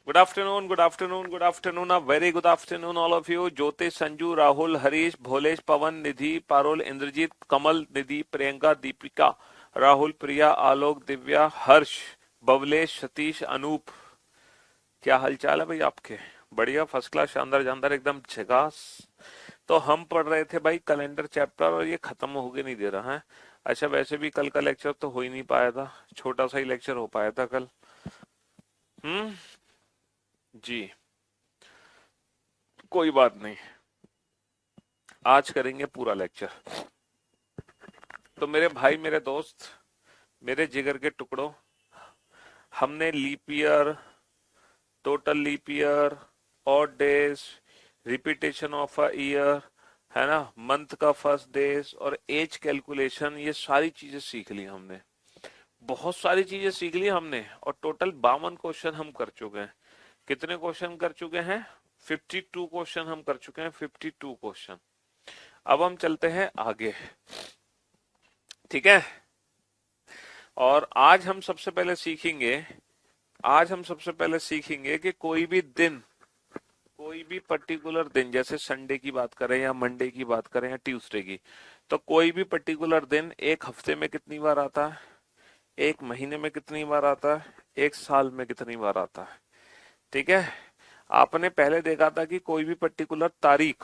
Good afternoon, good afternoon, good afternoon, a very good afternoon all of you. ज्योतिष, संजू, राहुल, हरीश, भोलेश, पवन, निधि, पारुल, इंद्रजीत, कमल, निधि, प्रियंका, दीपिका, राहुल, प्रिया, आलोक, दिव्या, हर्ष, बवलेश, सतीश, अनूप। क्या हालचाल है भाई आपके? बढ़िया, फर्स्ट क्लास, शानदार जानदार, एकदम झकास। तो हम पढ़ रहे थे भाई कैलेंडर चैप्टर और ये खत्म होके नहीं दे रहा है। अच्छा, वैसे भी कल का लेक्चर तो हो ही नहीं पाया था, छोटा सा ही लेक्चर हो पाया था कल। हम्म। जी। कोई बात नहीं, आज करेंगे पूरा लेक्चर। तो मेरे भाई, मेरे दोस्त, मेरे जिगर के टुकड़ों, हमने leap year, total leap year, odd days, repetition of a year, है ना, मंथ का फर्स्ट डेज और एज कैलकुलेशन, ये सारी चीजें सीख ली हमने। बहुत सारी चीजें सीख ली हमने और टोटल 52 क्वेश्चन हम कर चुके हैं। कितने क्वेश्चन कर चुके हैं? 52 क्वेश्चन हम कर चुके हैं, 52 क्वेश्चन। अब हम चलते हैं आगे, ठीक है। और आज हम सबसे पहले सीखेंगे कि कोई भी दिन, कोई भी पर्टिकुलर दिन, जैसे संडे की बात करें या मंडे की बात करें या ट्यूसडे की, तो कोई भी पर्टिकुलर दिन एक हफ्ते में कितनी बार आता है, एक महीने में कितनी बार आता है, एक साल में कितनी बार आता है, ठीक है। आपने पहले देखा था कि कोई भी पर्टिकुलर तारीख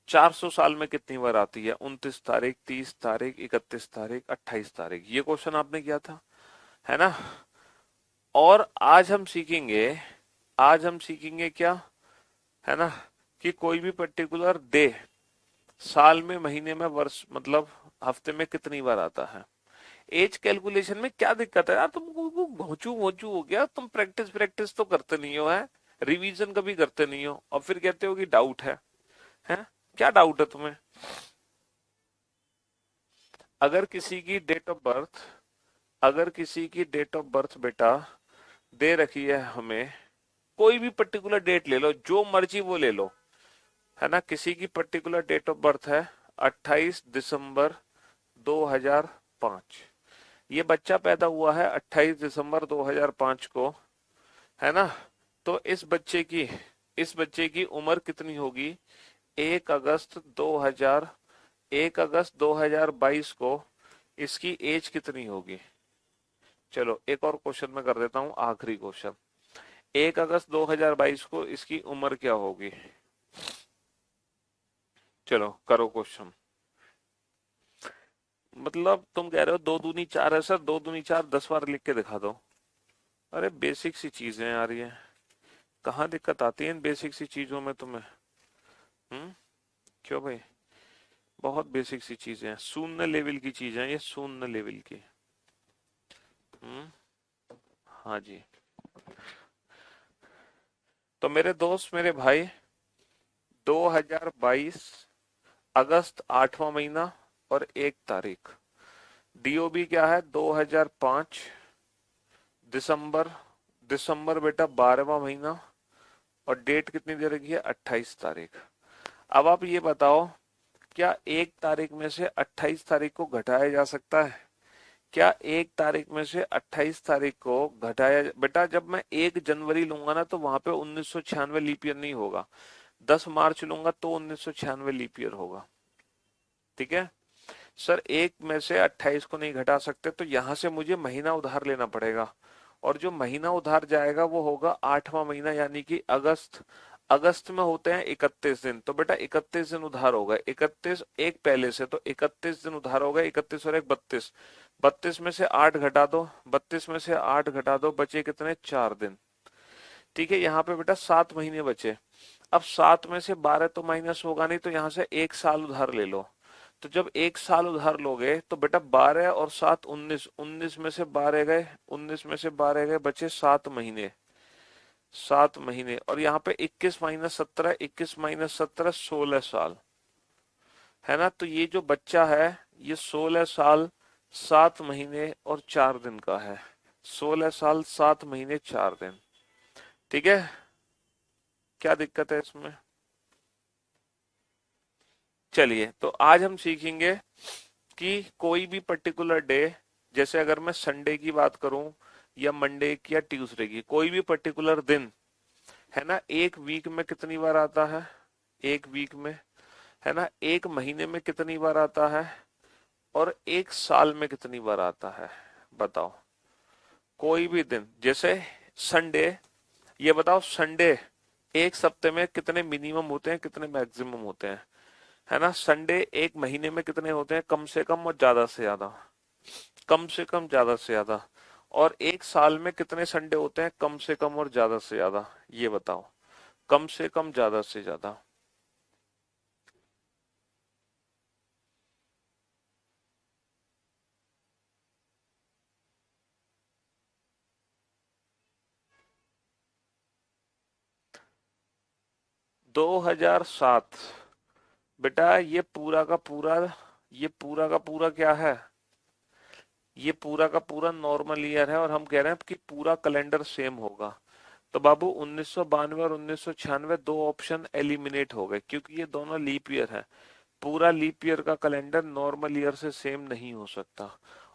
400 साल में कितनी बार आती है, 29 तारीख, 30 तारीख, 31 तारीख, 28 तारीख, ये क्वेश्चन आपने किया था, है ना। और आज हम सीखेंगे क्या, है ना, कि कोई भी पर्टिकुलर डे साल में, महीने में, वर्ष मतलब हफ्ते में कितनी बार आता है। एज कैलकुलेशन में क्या दिक्कत है यार, तुमको घोंचू घोंचू हो गया, तुम प्रैक्टिस प्रैक्टिस तो करते नहीं हो, है रिवीजन कभी करते नहीं हो और फिर कहते हो कि डाउट है। क्या डाउट है तुम्हें? अगर किसी की डेट ऑफ बर्थ अगर किसी की डेट ऑफ बर्थ बेटा दे रखी है हमें, कोई भी पर्टिकुलर डेट ले लो, जो मर्जी वो ले लो, है ना। किसी की पर्टिकुलर डेट ऑफ बर्थ है 28 दिसंबर 2005। ये बच्चा पैदा हुआ है 28 दिसंबर 2005 को, है ना। तो इस बच्चे की उम्र कितनी होगी? 1 अगस्त 2000 1 अगस्त 2022 को इसकी एज कितनी होगी? चलो एक और क्वेश्चन मैं कर देता हूं, आखिरी क्वेश्चन। 1 अगस्त 2022 को इसकी उम्र क्या होगी? चलो करो क्वेश्चन। मतलब तुम कह रहे हो 2 दूनी 4 है सर, 2 दूनी 4 10 बार लिख के दिखा दो। अरे बेसिक सी चीजें यार ये, कहाँ दिक्कत आती है इन बेसिक सी चीजों में तुम्हें? क्यों भाई? बहुत बेसिक सी चीजें हैं, शून्य लेवल की चीजें हैं ये, शून्य लेवल की। हम्म। हाँ जी। तो मेरे दोस्त, मेरे भाई, 2022 अगस्त 8वां महीना और 1 तारीख। डीओबी क्या है? 2005 दिसंबर, दिसंबर बेटा 12वां महीना और डेट कितनी दे रखी है? 28 तारीख। अब आप ये बताओ, क्या 1 तारीख में से 28 तारीख को घटाया जा सकता है? क्या 1 तारीख में से 28 तारीख को घटाया? बेटा जब मैं 1 जनवरी लूंगा ना, तो वहां पे 1996 लीप ईयर नहीं होगा। 10 मार्च लूंगा तो 1996 लीप ईयर होगा, ठीक है। सर 1 में से 28 को नहीं घटा सकते, तो यहां से मुझे महीना उधार लेना पड़ेगा और जो महीना उधार जाएगा वो होगा 8वां महीना, यानी कि अगस्त। अगस्त में होते हैं 31 दिन, तो बेटा 31 दिन उधार होगा। 31 एक पहले से, तो 31 दिन उधार होगा। 31 और 1 32, 32 में से 8 घटा दो, 32 में से 8 घटा दो, बचे कितने? 4 दिन, ठीक है। यहाँ पे बेटा 7 महीने बचे। अब 7 में से 12 तो माइनस होगा नहीं, तो यहाँ से 1 साल उधार ले लो। तो जब 1 साल उधार लोगे तो बेटा 12 और 7 19, 19 में से 12 गए, 19 में से 12 गए, बचे 7 महीने। 7 महीने और यहाँ पे 21 - 17, 21 - 17 16 साल, है ना। तो ये जो बच्चा है ये 16 साल 7 महीने और 4 दिन का है। 16 साल 7 महीने 4 दिन, ठीक है। क्या दिक्कत है इसमें? चलिए, तो आज हम सीखेंगे कि कोई भी पर्टिकुलर डे, जैसे अगर मैं संडे की बात करूं, या मंडे की या ट्यूसडे की, कोई भी पर्टिकुलर दिन है ना। एक वीक में कितनी बार आता है, एक वीक में, है ना। एक महीने में कितनी बार आता है, और एक साल में कितनी बार आता है, बताओ। कोई भी दिन, जैसे संडे, ये बताओ संडे एक सप्ते में कितने मिनिमम होते हैं, कितने मैक्सिमम होते हैं, है ना। संडे एक महीने में कितने होते हैं, कम से कम और ज्यादा से ज्यादा, कम से कम ज्यादा से ज्यादा। और एक साल में कितने संडे होते हैं, कम से कम और ज्यादा से ज्यादा, ये बताओ। कम से कम, ज्यादा से ज्यादा। 2007। बेटा ये पूरा का पूरा क्या है, ये पूरा का पूरा नॉर्मल ईयर है, और हम कह रहे हैं कि पूरा कैलेंडर सेम होगा। तो बाबू 1992 और 1996 दो ऑप्शन एलिमिनेट हो गए, क्योंकि ये दोनों लीप ईयर है। पूरा लीप ईयर का कैलेंडर नॉर्मल ईयर से सेम नहीं हो सकता।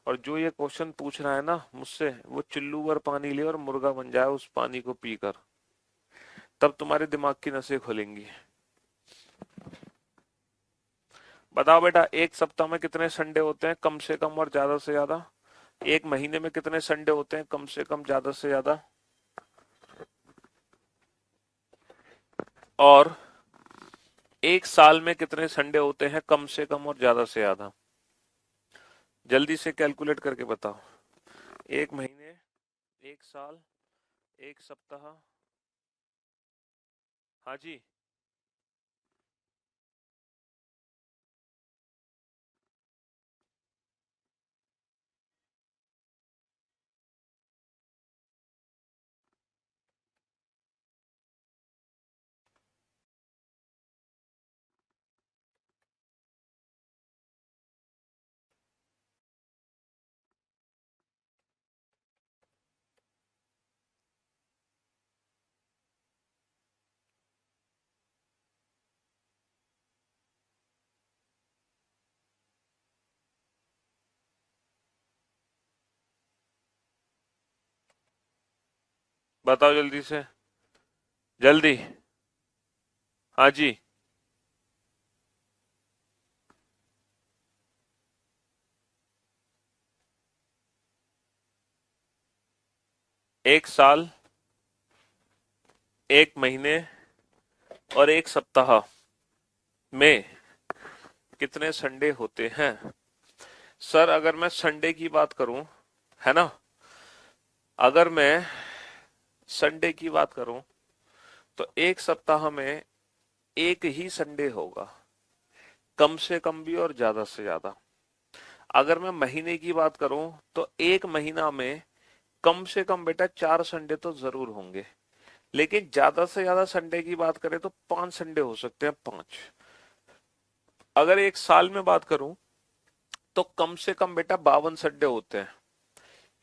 और जो ये क्वेश्चन पूछ रहा है ना मुझसे, वो चुल्लू भर पानी ले और मुर्गा बन जाए उस पानी को पीकर, तब तुम्हारे दिमाग की नसें खुलेंगी। बताओ बेटा, एक सप्ताह में कितने संडे होते हैं, कम से कम और ज्यादा से ज्यादा। एक महीने में कितने संडे होते हैं, कम से कम, ज्यादा से ज्यादा। और एक साल में कितने संडे होते हैं, कम से कम और ज्यादा से ज्यादा। जल्दी से कैलकुलेट करके बताओ। एक महीने, एक साल, एक सप्ताह। हाँ जी। बताओ जल्दी से, जल्दी। हाँ जी। एक साल, एक महीने और एक सप्ताह में कितने संडे होते हैं। सर अगर मैं संडे की बात करूं, है ना, अगर मैं संडे की बात करूं, तो एक सप्ताह में एक ही संडे होगा, कम से कम भी और ज्यादा से ज्यादा। अगर मैं महीने की बात करूं, तो एक महीना में कम से कम बेटा 4 संडे तो जरूर होंगे। लेकिन ज्यादा से ज्यादा संडे की बात करें तो 5 संडे हो सकते हैं, 5। अगर एक साल में बात करूं, तो कम से कम बेटा 52 संडे होते हैं,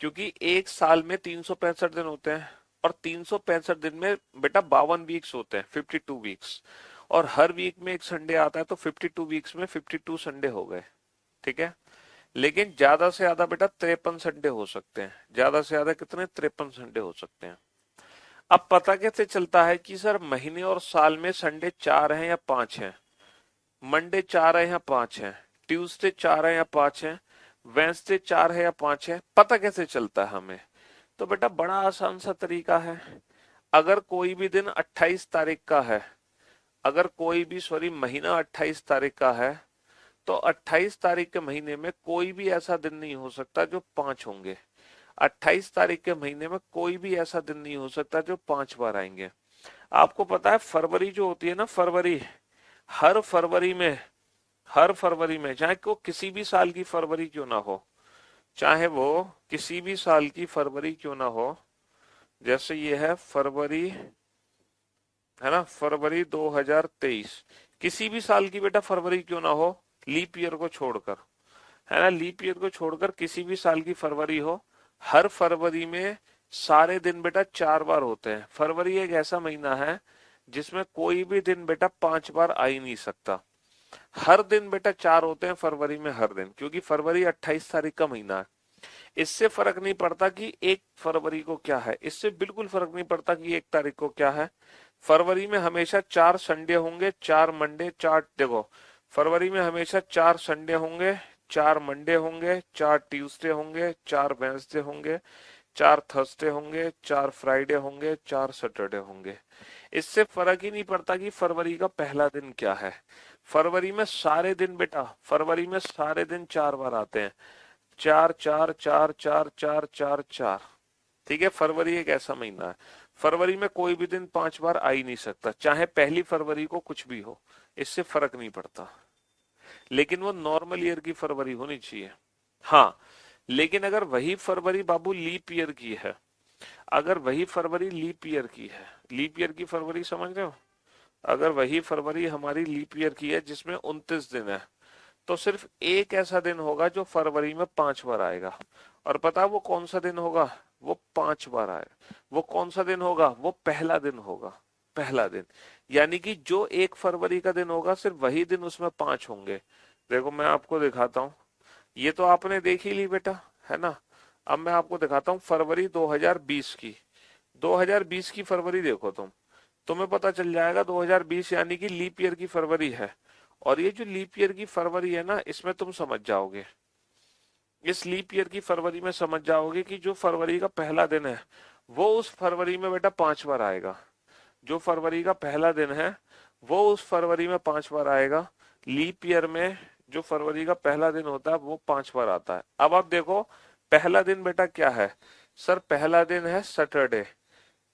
क्योंकि एक साल में 365 दिन होते हैं। और 365 दिन में बेटा 52 वीक्स होते हैं, 52 वीक्स। और हर वीक में एक संडे आता है, तो 52 वीक्स में 52 संडे हो गए। ठीक है। लेकिन ज्यादा से ज्यादा बेटा 53 संडे हो सकते हैं, ज्यादा से ज्यादा कितने, 53 संडे हो सकते हैं। अब पता कैसे चलता है कि सर महीने और साल में संडे 4 हैं या 5 हैं, मंडे 4 है या 5 है, ट्यूसडे 4 है या 5 है, वेंसडे 4 है या 5 है, पता कैसे चलता है हमें। तो बेटा बड़ा आसान सा तरीका है। अगर कोई भी दिन 28 तारीख का है, अगर कोई भी, सॉरी, महीना 28 तारीख का है, तो 28 तारीख के महीने में कोई भी ऐसा दिन नहीं हो सकता जो 5 होंगे। 28 तारीख के महीने में कोई भी ऐसा दिन नहीं हो सकता जो 5 बार आएंगे। आपको पता है फरवरी जो होती है ना, फरवरी, हर फरवरी में, हर फरवरी में, चाहे वो किसी भी साल की फरवरी क्यों ना हो, चाहे वो किसी भी साल की फरवरी क्यों ना हो, जैसे ये है फरवरी, है ना, फरवरी 2023, किसी भी साल की बेटा फरवरी क्यों ना हो, लीप ईयर को छोड़कर, है ना, लीप ईयर को छोड़कर किसी भी साल की फरवरी हो, हर फरवरी में सारे दिन बेटा 4 बार होते हैं। फरवरी एक ऐसा महीना है जिसमें कोई भी दिन बेटा 5 बार आ ही नहीं सकता। हर दिन बेटा 4 होते हैं फरवरी में, हर दिन, क्योंकि फरवरी 28 तारीख का महीना है। इससे फर्क नहीं पड़ता कि 1 फरवरी को क्या है, इससे बिल्कुल फर्क नहीं पड़ता कि 1 तारीख को क्या है। फरवरी में हमेशा 4 संडे होंगे, 4 मंडे, 4, देखो फरवरी में हमेशा 4 संडे होंगे, 4 मंडे होंगे, 4 ट्यूसडे होंगे, 4 वेंसडे होंगे, 4 थर्सडे होंगे, 4 फ्राइडे होंगे, 4 सैटरडे होंगे। इससे फर्क ही नहीं पड़ता कि फरवरी का पहला दिन क्या है। फरवरी में सारे दिन बेटा, फरवरी में सारे दिन 4 बार आते हैं, 4 4 4 4 4 4 4। ठीक है, फरवरी एक ऐसा महीना है, फरवरी में कोई भी दिन 5 बार आ ही नहीं सकता, चाहे पहली फरवरी को कुछ भी हो, इससे फर्क नहीं पड़ता। लेकिन वो नॉर्मल ईयर की फरवरी होनी चाहिए। हाँ, लेकिन अगर वही फरवरी बाबू लीप ईयर की है, अगर वही फरवरी लीप ईयर की है, लीप ईयर की फरवरी समझ रहे हो, अगर वही फरवरी हमारी लीप ईयर की है जिसमें 29 दिन है, तो सिर्फ एक ऐसा दिन होगा जो फरवरी में 5 बार आएगा। और पता है वो कौन सा दिन होगा, वो 5 बार आएगा। वो कौन सा दिन होगा, वो पहला दिन होगा, पहला दिन। यानी कि जो 1 फरवरी का दिन होगा सिर्फ वही दिन उसमें 5 होंगे। देखो मैं आपको दिखाता हूँ, ये तो आपने देख ही ली बेटा, है ना। अब मैं आपको दिखाता हूँ फरवरी 2020 की, 2020 की फरवरी देखो तुम्हें पता चल जाएगा 2020 यानी कि लीप ईयर की फरवरी है। और ये जो लीप ईयर की फरवरी है ना, इसमें तुम समझ जाओगे, इस लीप ईयर की फरवरी में समझ जाओगे कि जो फरवरी का पहला दिन है वो उस फरवरी में बेटा 5 बार आएगा। जो फरवरी का पहला दिन है वो उस फरवरी में 5 बार आएगा। लीप ईयर में जो फरवरी का पहला दिन होता है वो 5 बार आता है। अब आप देखो पहला दिन बेटा क्या है, सर पहला दिन है सैटरडे।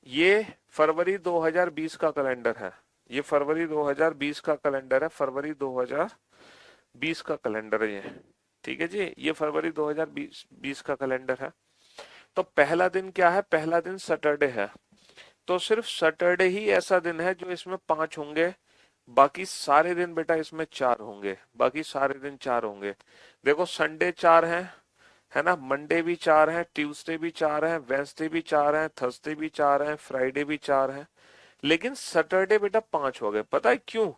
ये फरवरी 2020 का कैलेंडर है, ये फरवरी 2020 का कैलेंडर है, फरवरी 2020 का कैलेंडर है ये। ठीक है जी, ये फरवरी 2020 का कैलेंडर है। तो पहला दिन क्या है, पहला दिन सैटरडे है। तो सिर्फ सैटरडे ही ऐसा दिन है जो इसमें 5 होंगे, बाकी सारे दिन बेटा इसमें 4 होंगे, बाकी सारे दिन 4 होंगे। देखो संडे 4 है ना, मंडे भी 4 है, ट्यूसडे भी 4 है, वेंसडे भी 4 है, थर्सडे भी 4 है, फ्राइडे भी 4 है। लेकिन सैटरडे बेटा 5 हो गए, पता है क्यों,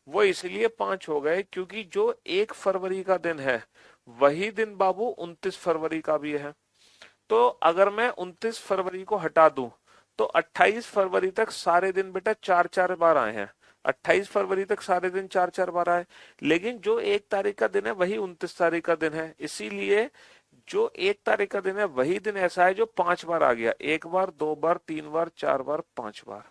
वो इसलिए 5 हो गए क्योंकि जो 1 फरवरी का दिन है वही दिन बाबू 29 फरवरी का भी है। तो अगर मैं 29 फरवरी को हटा दूं तो 28 फरवरी तक सारे दिन बेटा 4 4 बार आए हैं, 28 फरवरी तक सारे दिन 4 4 बार आए। लेकिन जो 1 तारीख का दिन है वही 29 तारीख का दिन है, इसीलिए जो 1 तारीख का दिन है वही दिन ऐसा है जो 5 बार आ गया, 1 बार, 2 बार, 3 बार, 4 बार, 5 बार।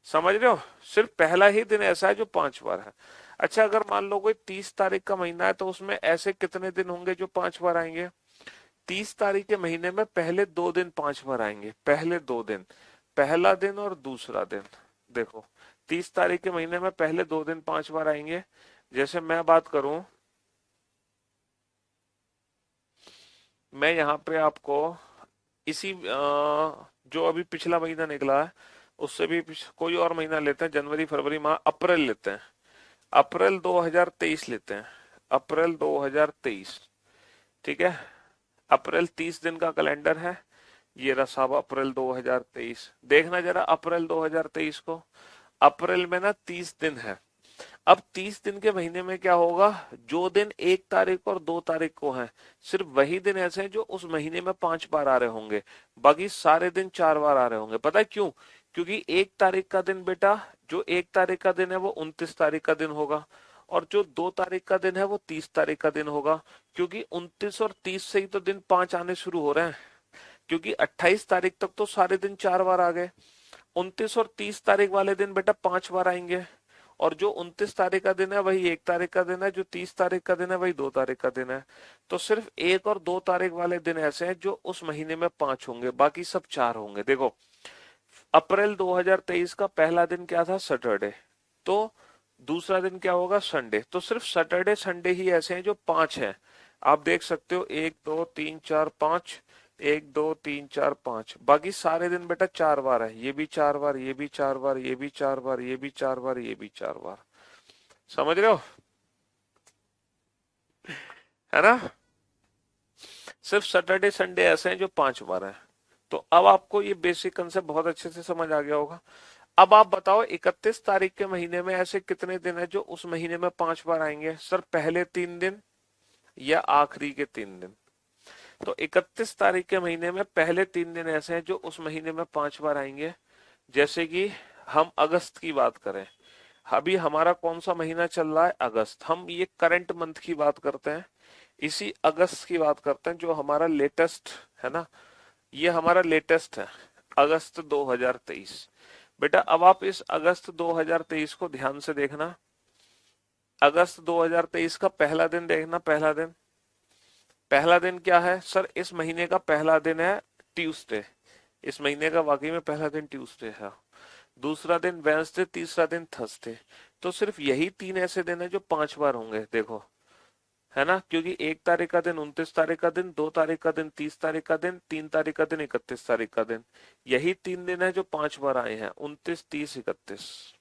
समझ रहे हो, सिर्फ पहला ही दिन ऐसा है जो 5 बार है। अच्छा अगर मान लो कोई 30 तारीख का महीना है तो उसमें ऐसे कितने दिन होंगे जो 5 बार आएंगे। 30 तारीख के महीने में पहले 2 दिन 5 बार आएंगे, पहले 2 दिन, पहला दिन और दूसरा दिन। देखो 30 तारीख के महीने में पहले 2 दिन 5 बार आएंगे। जैसे मैं बात करूं, मैं यहाँ पे आपको इसी जो अभी पिछला महीना निकला है उससे भी कोई और महीना लेते हैं, जनवरी फरवरी माह, अप्रैल लेते हैं, अप्रैल 2023 लेते हैं, अप्रैल 2023। ठीक है, अप्रैल 30 दिन का कैलेंडर है, ये रहा साहब अप्रैल 2023। देखना जरा अप्रैल 2023 को, अप्रैल में ना 30 दिन है। अब 30 दिन के महीने में क्या होगा, जो दिन 1 तारीख और 2 तारीख को है सिर्फ वही दिन ऐसे हैं जो उस महीने में 5 बार आ रहे होंगे, बाकी सारे दिन 4 बार आ रहे होंगे। पता है क्यों, क्योंकि 1 तारीख का दिन बेटा, जो 1 तारीख का दिन है वो 29 तारीख का दिन होगा, और जो 2 तारीख का दिन है वो 30 तारीख का दिन होगा। क्योंकि 29 और 30 से ही तो दिन 5 आने शुरू हो रहे हैं, क्योंकि 28 तारीख तक तो सारे दिन 4 बार आ गए, 29 और 30 तारीख वाले दिन बेटा 5 बार आएंगे। और जो 29 तारीख का दिन है वही 1 तारीख का दिन है, जो 30 तारीख का दिन है वही 2 तारीख का दिन है। तो सिर्फ 1 और 2 तारीख वाले दिन ऐसे हैं जो उस महीने में 5 होंगे, बाकी सब 4 होंगे। देखो अप्रैल 2023 का पहला दिन क्या था, सैटरडे, तो दूसरा दिन क्या होगा, संडे। तो सिर्फ सैटरडे संडे ही ऐसे हैं जो 5 हैं। आप देख सकते हो 1 2 3 4 5, 1 2 3 4 5, बाकी सारे दिन बेटा 4 बार है, ये भी 4 बार, ये भी 4 बार, ये भी 4 बार, ये भी 4 बार, ये भी 4 बार। समझ रहे हो, है ना। सिर्फ सैटरडे संडे ऐसे हैं जो 5 बार है। तो अब आपको ये बेसिक कंसेप्ट बहुत अच्छे से समझ आ गया होगा। अब आप बताओ 31 तारीख के महीने में ऐसे कितने दिन है जो उस महीने में 5 बार आएंगे, सर पहले 3 दिन या आखिरी के 3 दिन। तो 31 तारीख के महीने में पहले 3 दिन ऐसे हैं जो उस महीने में 5 बार आएंगे। जैसे कि हम अगस्त की बात करें, अभी हमारा कौन सा महीना चल रहा है, अगस्त, हम ये करंट मंथ की बात करते हैं, इसी अगस्त की बात करते हैं जो हमारा लेटेस्ट है ना, ये हमारा लेटेस्ट है, अगस्त 2023। बेटा अब आप इस अगस्त 2023 को ध्यान से देखना, अगस्त 2023 का पहला दिन देखना, पहला दिन, पहला दिन क्या है सर, इस महीने का पहला दिन है ट्यूसडे, इस महीने का वाकई में पहला दिन ट्यूसडे है। दूसरा दिन वेंसडे, तीसरा दिन थर्सडे। तो सिर्फ यही 3 ऐसे दिन है जो 5 बार होंगे, देखो, है ना, क्योंकि 1 तारीख का दिन, 29 तारीख का दिन, 2 तारीख का दिन, 30 तारीख का दिन, 3 तारीख का दिन, 31 तारीख का दिन, यही 3 दिन है जो 5 बार आए हैं, 29, 30, 31।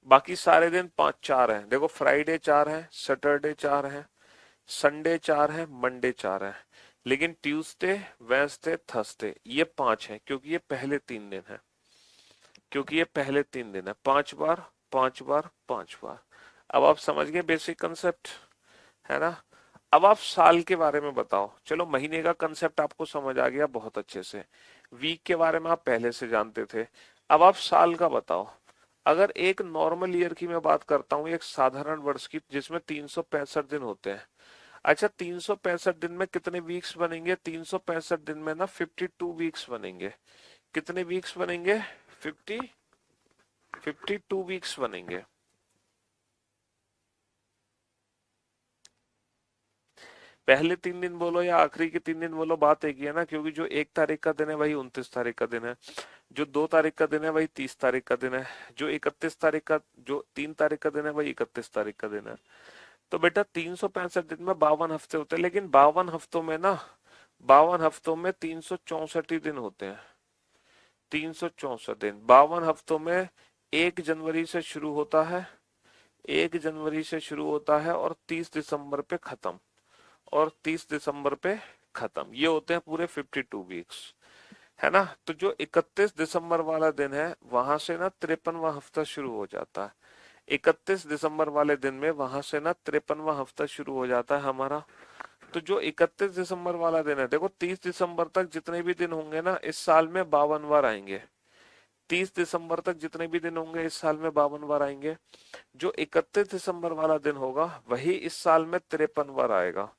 बाकी सारे दिन 5 4 हैं, देखो, फ्राइडे 4 है, सैटरडे 4 है, संडे 4 है, मंडे 4 है, लेकिन ट्यूसडे, वेंसडे, थर्सडे ये 5 है, क्योंकि ये पहले 3 दिन है, क्योंकि ये पहले 3 दिन है, 5 बार, 5 बार, 5 बार। अब आप समझ गए बेसिक कंसेप्ट, है ना। अब आप साल के बारे में बताओ, चलो महीने का कंसेप्ट आपको समझ आ गया बहुत अच्छे से, वीक के बारे में आप पहले से जानते थे, अब आप साल का बताओ। अगर एक नॉर्मल ईयर की मैं बात करता हूँ, एक साधारण वर्ष की, जिसमें 365 दिन होते हैं, अच्छा 365 दिन में कितने वीक्स बनेंगे, 365 दिन में ना 52 वीक्स बनेंगे। कितने वीक्स बनेंगे, 52 वीक्स बनेंगे। पहले 3 दिन बोलो या आखिरी के 3 दिन बोलो, बात एक ही है ना, क्योंकि जो 1 तारीख का दिन है वही 29 तारीख का दिन है, जो 2 तारीख का दिन है वही 30 तारीख का दिन है, जो 31 तारीख का, जो 3 तारीख का दिन है वही 31 तारीख का दिन है। तो बेटा 365 दिन में 52 हफ्ते होते हैं, लेकिन 52 हफ्तों में ना, 52 हफ्तों में 364 ही दिन होते हैं, 364 दिन 52 हफ्तों में। 1 जनवरी से शुरू होता है, 1 जनवरी से शुरू होता है और 30 दिसंबर पे खत्म, और 30 दिसंबर पे खत्म, ये होते हैं पूरे 52 वीक्स, है ना। तो जो 31 दिसंबर वाला दिन है वहां से ना 53वां हफ्ता शुरू हो जाता है, 31 दिसंबर वाले दिन में वहां से ना 53वां हफ्ता शुरू हो जाता है हमारा। तो जो 31 दिसंबर वाला दिन है, देखो 30 दिसंबर तक जितने भी दिन होंगे ना इस साल में 52 बार आएंगे, 30 दिसंबर तक जितने भी दिन होंगे इस साल में 52 बार आएंगे। जो 31 दिसंबर वाला दिन होगा वही इस साल में 53 बार आएगा।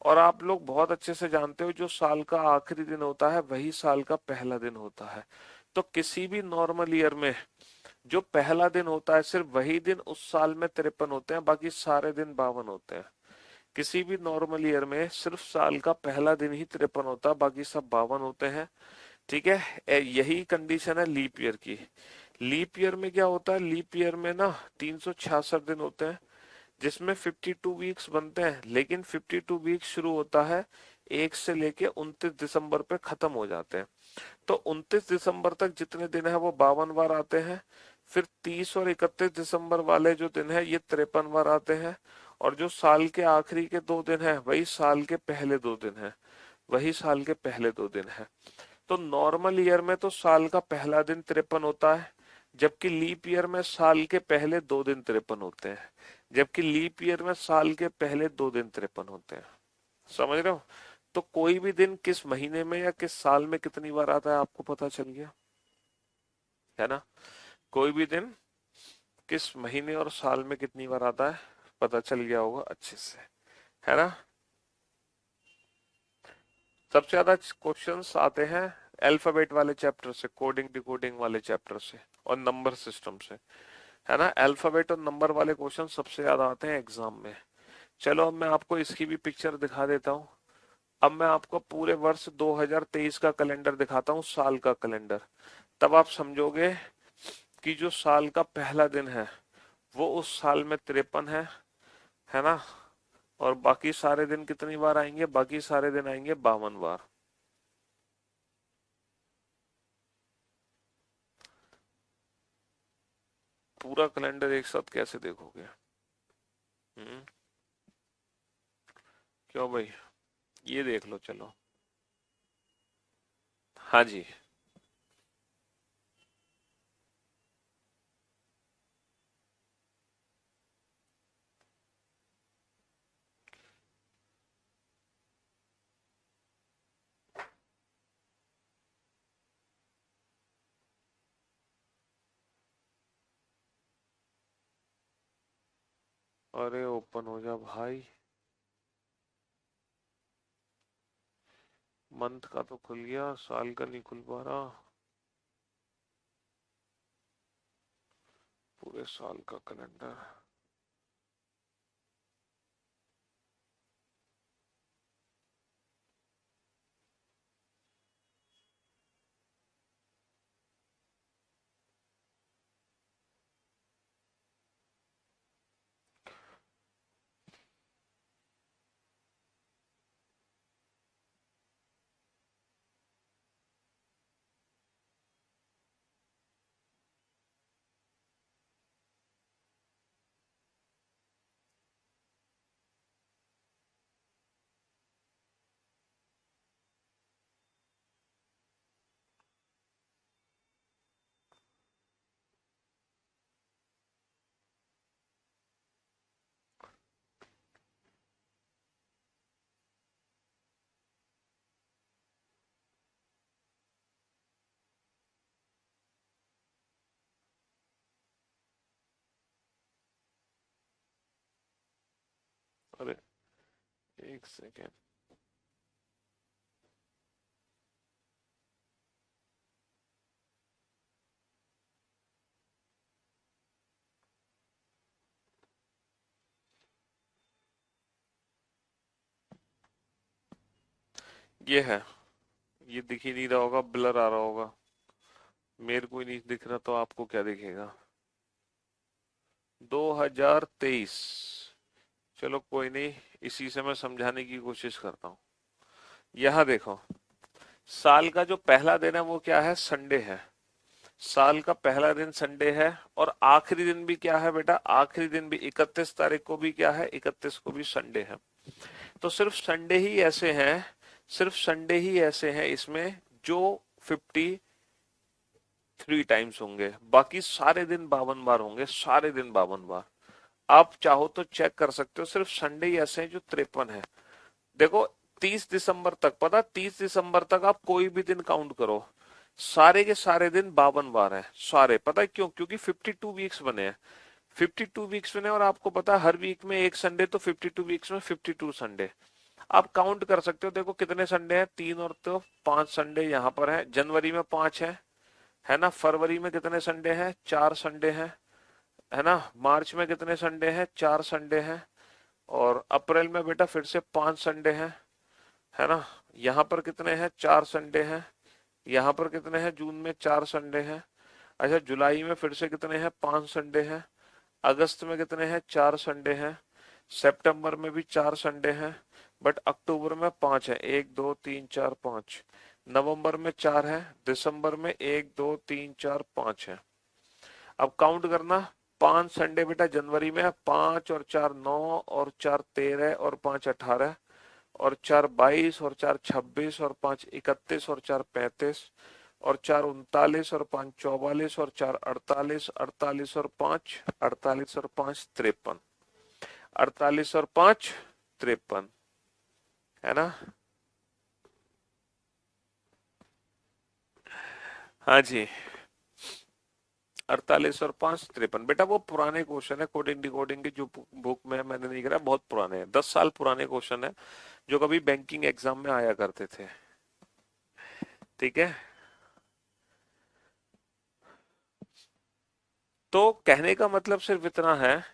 और आप लोग बहुत अच्छे से जानते हो जो साल का आखिरी दिन होता है वही साल का पहला दिन होता है। तो किसी भी नॉर्मल ईयर में जो पहला दिन होता है सिर्फ वही दिन उस साल में 53 होते हैं, बाकी सारे दिन 52 होते हैं। किसी भी नॉर्मल ईयर में सिर्फ साल का पहला दिन ही 53 होता है, बाकी सब 52 होते हैं। ठीक है, यही कंडीशन है लीप ईयर की। लीप ईयर में क्या होता है, लीप ईयर में ना 366 दिन होते हैं, जिसमें 52 वीक्स बनते हैं, लेकिन 52 वीक्स शुरू होता है 1 से लेके 29 दिसंबर पे खत्म हो जाते हैं। तो 29 दिसंबर तक जितने दिन है वो 52 बार आते हैं, फिर 30 और 31 दिसंबर वाले जो दिन है ये 53 बार आते हैं, और जो साल के आखिरी के 2 दिन है वही साल के पहले 2 दिन है, वही साल के पहले 2 दिन है। तो नॉर्मल ईयर में तो साल का पहला दिन 53 होता है, जबकि लीप ईयर में साल के पहले 2 दिन 53 होते हैं, जबकि लीप ईयर में साल के पहले 2 दिन 53 होते हैं। समझ रहे हो। तो कोई भी दिन किस महीने में या किस साल में कितनी बार आता है आपको पता चल गया, है ना। कोई भी दिन किस महीने और साल में कितनी बार आता है पता चल गया होगा अच्छे से, है ना। सबसे ज्यादा क्वेश्चंस आते हैं अल्फाबेट वाले चैप्टर से, कोडिंग डिकोडिंग वाले चैप्टर से और नंबर सिस्टम से, है ना। अल्फाबेट और नंबर वाले क्वेश्चन सबसे ज्यादा आते हैं एग्जाम में। चलो अब मैं आपको इसकी भी पिक्चर दिखा देता हूँ। अब मैं आपको पूरे वर्ष 2023 का कैलेंडर दिखाता हूँ, साल का कैलेंडर। तब आप समझोगे कि जो साल का पहला दिन है वो उस साल में 53 है ना। और बाकी सारे दिन कितनी बार आएंगे, बाकी सारे दिन आएंगे 52 बार। पूरा कैलेंडर एक साथ कैसे देखोगे। हम्म। क्यों भाई, ये देख लो चलो। हाँ जी। अरे ओपन हो जा भाई। मंथ का तो खुल गया, साल का नहीं खुल पा रहा। पूरे साल का कैलेंडर। अरे एक सेकेंड। ये है। ये दिख ही नहीं रहा होगा, ब्लर आ रहा होगा। मेरे को ही नहीं दिख रहा तो आपको क्या दिखेगा? 2023। चलो कोई नहीं, इसी से मैं समझाने की कोशिश करता हूँ। यहाँ देखो, साल का जो पहला दिन है वो क्या है? संडे है। साल का पहला दिन संडे है। और आखिरी दिन भी क्या है बेटा? आखिरी दिन भी 31 तारीख को भी क्या है? 31 को भी संडे है। तो सिर्फ संडे ही ऐसे हैं, सिर्फ संडे ही ऐसे हैं इसमें जो 53 टाइम्स होंगे। बाकी सारे दिन 52 बार होंगे, सारे दिन 52 बार। आप चाहो तो चेक कर सकते हो, सिर्फ संडे ही ऐसे हैं जो 53 है। देखो, 30 दिसंबर तक, पता, 30 दिसंबर तक आप कोई भी दिन काउंट करो, सारे के सारे दिन 52 बार है सारे। पता है क्यों? क्योंकि 52 वीक्स बने हैं। 52 वीक्स बने, और आपको पता है हर वीक में एक संडे, तो 52 वीक्स में 52 संडे। आप काउंट कर सकते हो। देखो कितने संडे हैं, 3 और तो 5 संडे यहाँ पर है। जनवरी में 5 है ना? फरवरी में कितने संडे हैं? 4 संडे हैं, है ना? मार्च में कितने संडे हैं? 4 संडे हैं। और अप्रैल में बेटा फिर से 5 संडे हैं, है ना? यहाँ पर कितने हैं? 4 संडे हैं। यहाँ पर कितने हैं? जून में 4 संडे हैं। अच्छा, जुलाई में फिर से कितने हैं? 5 संडे हैं। अगस्त में कितने हैं? 4 संडे हैं। सितंबर में भी 4 संडे हैं। बट अक्टूबर में 5 है, 1 2 3 4 5। नवंबर में 4 है। दिसंबर में 1 2 3 4 5 है। अब काउंट करना। 5 संडे बेटा जनवरी में, 5 और 4 9, और 4 13, और 5 18, और 4 22, और 4 26, और 5 31, और 4 35, और 4 39, और 5 44, और 4 48, 48 और 5 48, और 5 53। 48 और 5 53, है ना? हाँ जी। 48 और 5 53 बेटा, वो पुराने क्वेश्चन है, कोडिंग डिकोडिंग की जो बुक में है, मैंने नहीं करा, बहुत पुराने हैं, 10 साल पुराने क्वेश्चन है, जो कभी बैंकिंग एग्जाम में आया करते थे। ठीक है। तो कहने का मतलब सिर्फ इतना है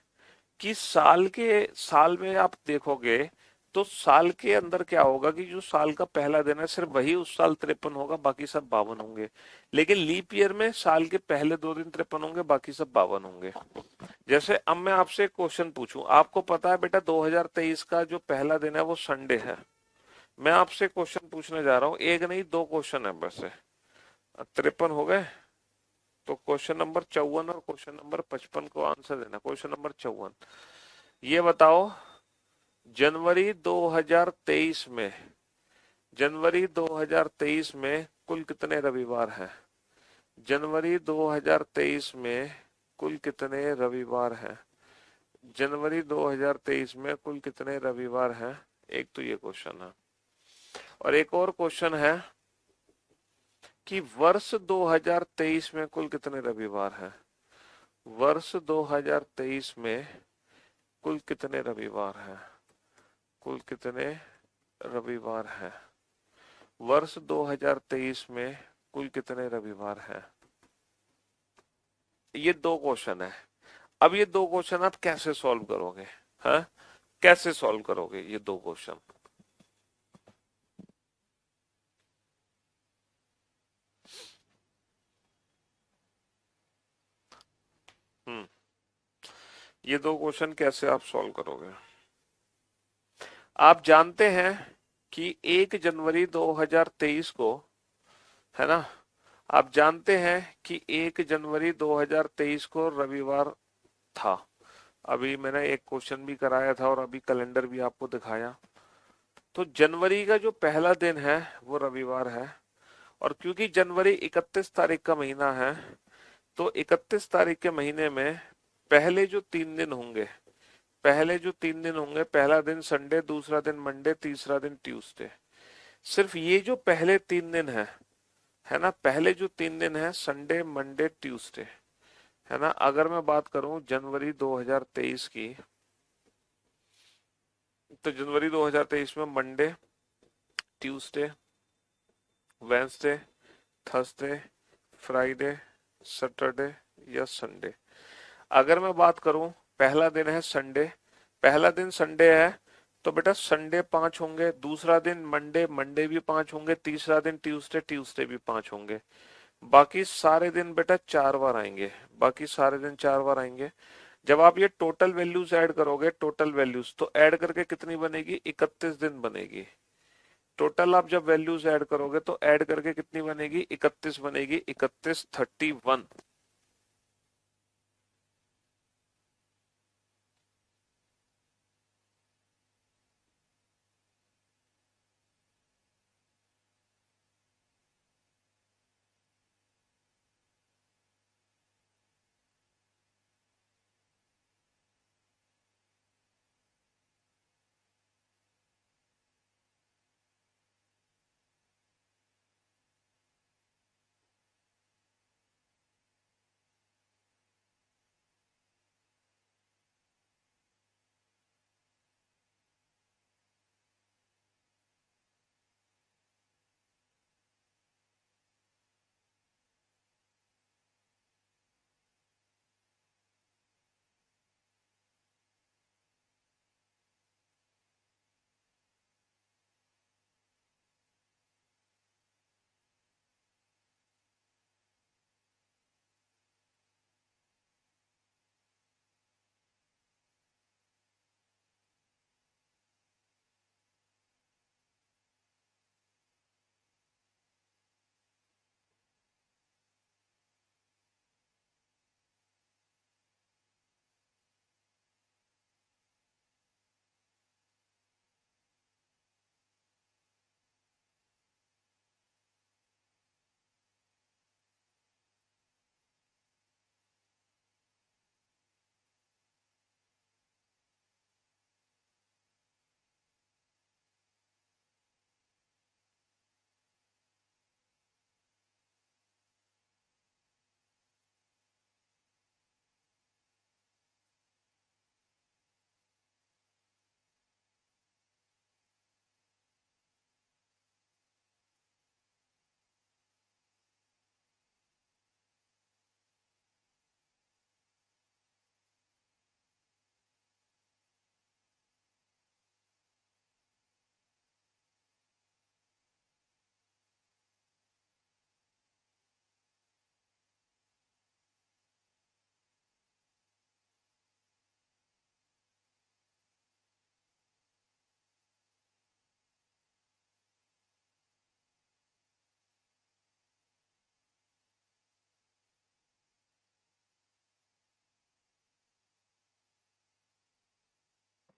कि साल में आप देखोगे तो साल के अंदर क्या होगा कि जो साल का पहला दिन है सिर्फ वही उस साल 53 होगा, बाकी सब 52 होंगे। लेकिन लीप ईयर में साल के पहले 2 दिन 53 होंगे, बाकी सब 52 होंगे। जैसे अब मैं आपसे एक क्वेश्चन पूछूं, आपको पता है बेटा 2023 का जो पहला दिन है वो संडे है। मैं आपसे क्वेश्चन पूछने जा रहा हूं, एक नहीं 2 क्वेश्चन है बस। 53 हो गए। तो क्वेश्चन नंबर 54 और क्वेश्चन नंबर 55 को आंसर देना। क्वेश्चन नंबर 54, ये बताओ, जनवरी 2023 में, जनवरी 2023 में कुल कितने रविवार हैं? जनवरी 2023 में कुल कितने रविवार हैं? जनवरी 2023 में कुल कितने रविवार हैं? एक तो ये क्वेश्चन है। और एक और क्वेश्चन है कि वर्ष 2023 में कुल कितने रविवार हैं? वर्ष 2023 में कुल कितने रविवार हैं? कुल कितने रविवार हैं? वर्ष 2023 में कुल कितने रविवार हैं? ये दो क्वेश्चन है। अब ये दो क्वेश्चन आप कैसे सॉल्व करोगे? हाँ, कैसे सॉल्व करोगे ये दो क्वेश्चन? हम्म, ये दो क्वेश्चन कैसे आप सॉल्व करोगे? आप जानते हैं कि 1 जनवरी 2023 को, है ना, आप जानते हैं कि 1 जनवरी 2023 को रविवार था। अभी मैंने एक क्वेश्चन भी कराया था और अभी कैलेंडर भी आपको दिखाया। तो जनवरी का जो पहला दिन है वो रविवार है। और क्योंकि जनवरी 31 तारीख का महीना है, तो 31 तारीख के महीने में पहले जो 3 दिन होंगे, पहले जो 3 दिन होंगे, पहला दिन संडे, दूसरा दिन मंडे, तीसरा दिन ट्यूसडे, सिर्फ ये जो पहले 3 दिन है ना, पहले जो 3 दिन है संडे मंडे ट्यूसडे, है ना, अगर मैं बात करूं जनवरी 2023 की, तो जनवरी 2023 में Monday, Tuesday, Wednesday, Thursday, Friday, Saturday या संडे। अगर मैं बात करूं, पहला दिन है संडे, पहला दिन संडे है, तो बेटा संडे 5 होंगे, दूसरा दिन मंडे, मंडे भी 5 होंगे, तीसरा दिन ट्यूसडे, ट्यूसडे भी 5 होंगे। बाकी सारे दिन बेटा 4 बार आएंगे, बाकी सारे दिन 4 बार आएंगे। जब आप ये टोटल वैल्यूज ऐड करोगे, टोटल वैल्यूज, तो ऐड करके कितनी बनेगी? 31 दिन बनेगी। टोटल आप जब वैल्यूज ऐड करोगे तो ऐड करके कितनी बनेगी? 31 बनेगी, 31 31।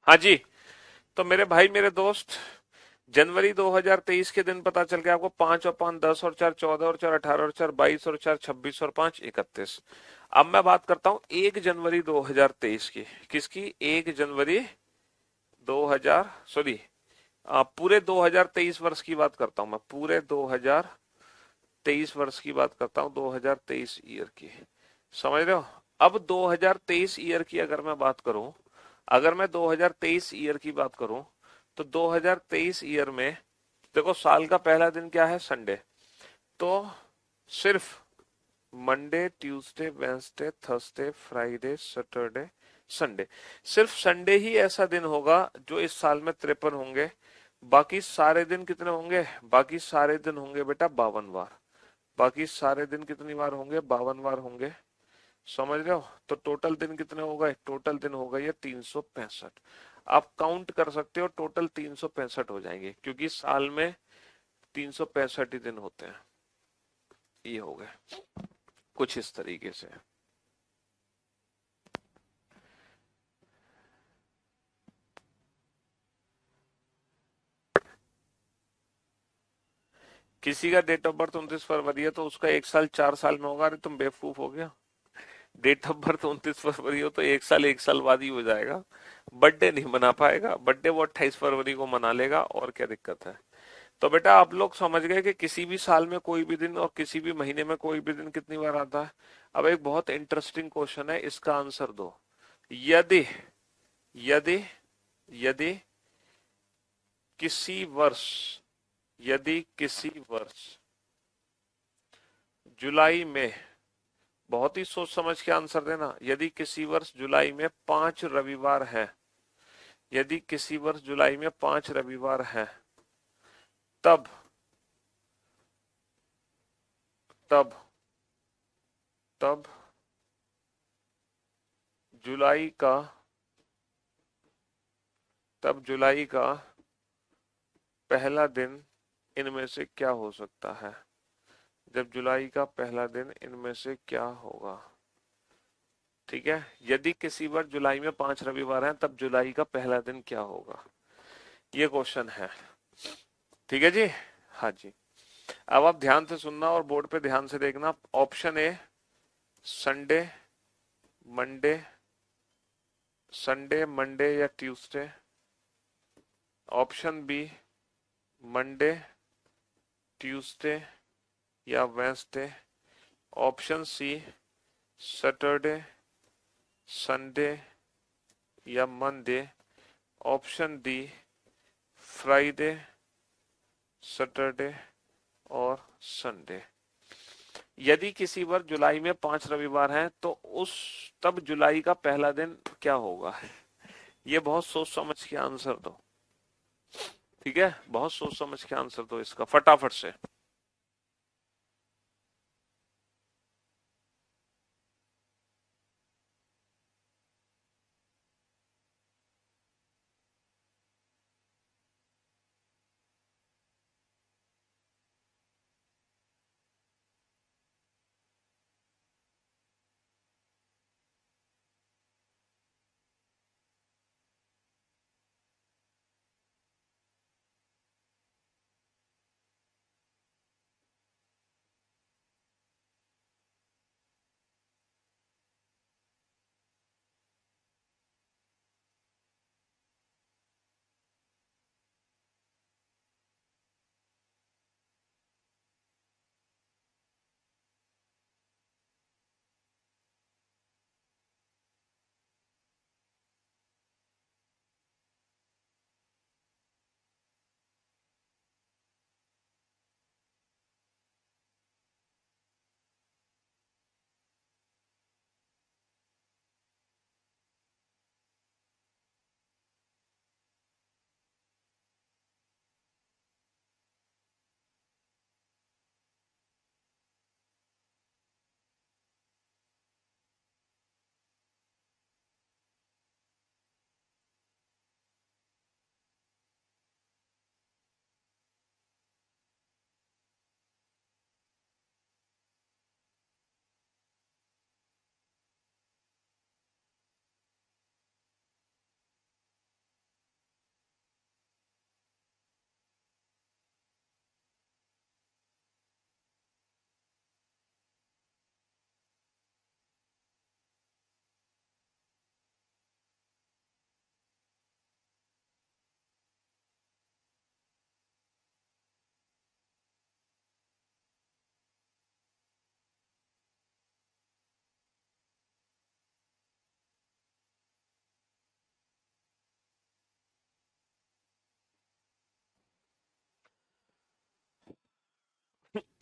हाँ जी। तो मेरे भाई, मेरे दोस्त, जनवरी 2023 के दिन पता चल गया आपको। 5 और 5 10 और 4 14 और 4 18 और 4 22 और 4 26 और 5 31। अब मैं बात करता हूँ 1 जनवरी 2023 की। किसकी? 1 जनवरी 2000, सॉरी, पूरे 2023 वर्ष की बात करता हूँ मैं, पूरे 2023 वर्ष की बात करता हूँ, 2023 ईयर की। समझ रहे हो? अब 2023 ईयर की अगर मैं बात करूं, अगर मैं 2023 ईयर की बात करूं तो 2023 ईयर में देखो साल का पहला दिन क्या है, संडे। तो सिर्फ Monday, Tuesday, Wednesday, Thursday, Friday, Saturday, Sunday, सिर्फ संडे ही ऐसा दिन होगा जो इस साल में 53 होंगे। बाकी सारे दिन कितने होंगे, बाकी सारे दिन होंगे बेटा 52 बार। बाकी सारे दिन कितनी बार होंगे, 52 बार होंगे। समझ रहे हो? तो टोटल दिन कितने हो गए, टोटल दिन हो गए ये 365। आप काउंट कर सकते हो, टोटल 365 हो जाएंगे क्योंकि साल में 365 ही दिन होते हैं। ये हो गए कुछ इस तरीके से। किसी का डेट ऑफ बर्थ 29 फरवरी है तो उसका 1 साल 4 साल में होगा। अरे तुम बेवकूफ हो गया? डेट ऑफ बर्थ 29 फरवरी हो तो 1 साल 1 साल बाद ही हो जाएगा। बर्थडे नहीं मना पाएगा, बर्थडे वो 28 फरवरी को मना लेगा, और क्या दिक्कत है। तो बेटा आप लोग समझ गए कि किसी भी साल में कोई भी दिन और किसी भी महीने में कोई भी दिन कितनी बार आता है। अब एक बहुत इंटरेस्टिंग क्वेश्चन है, इसका आंसर दो। यदि यदि यदि किसी वर्ष यदि किसी वर्ष जुलाई में, बहुत ही सोच समझ के आंसर देना, यदि किसी वर्ष जुलाई में 5 रविवार है, यदि किसी वर्ष जुलाई में 5 रविवार है, तब तब तब जुलाई का तब जुलाई का पहला दिन इनमें से क्या हो सकता है? जब जुलाई का पहला दिन इनमें से क्या होगा? ठीक है, यदि किसी बार जुलाई में 5 रविवार हैं तब जुलाई का पहला दिन क्या होगा, ये क्वेश्चन है। ठीक है जी। हाँ जी। अब आप ध्यान से सुनना और बोर्ड पे ध्यान से देखना। Option A Sunday, Monday, Sunday Monday या Tuesday. Option B Monday, Tuesday या Wednesday. Option C Saturday, Sunday या Monday. Option D Friday, Saturday और संडे। यदि किसी बार जुलाई में 5 रविवार हैं तो उस तब जुलाई का पहला दिन क्या होगा? ये बहुत सोच समझ के आंसर दो। ठीक है, बहुत सोच समझ के आंसर दो इसका फटाफट से।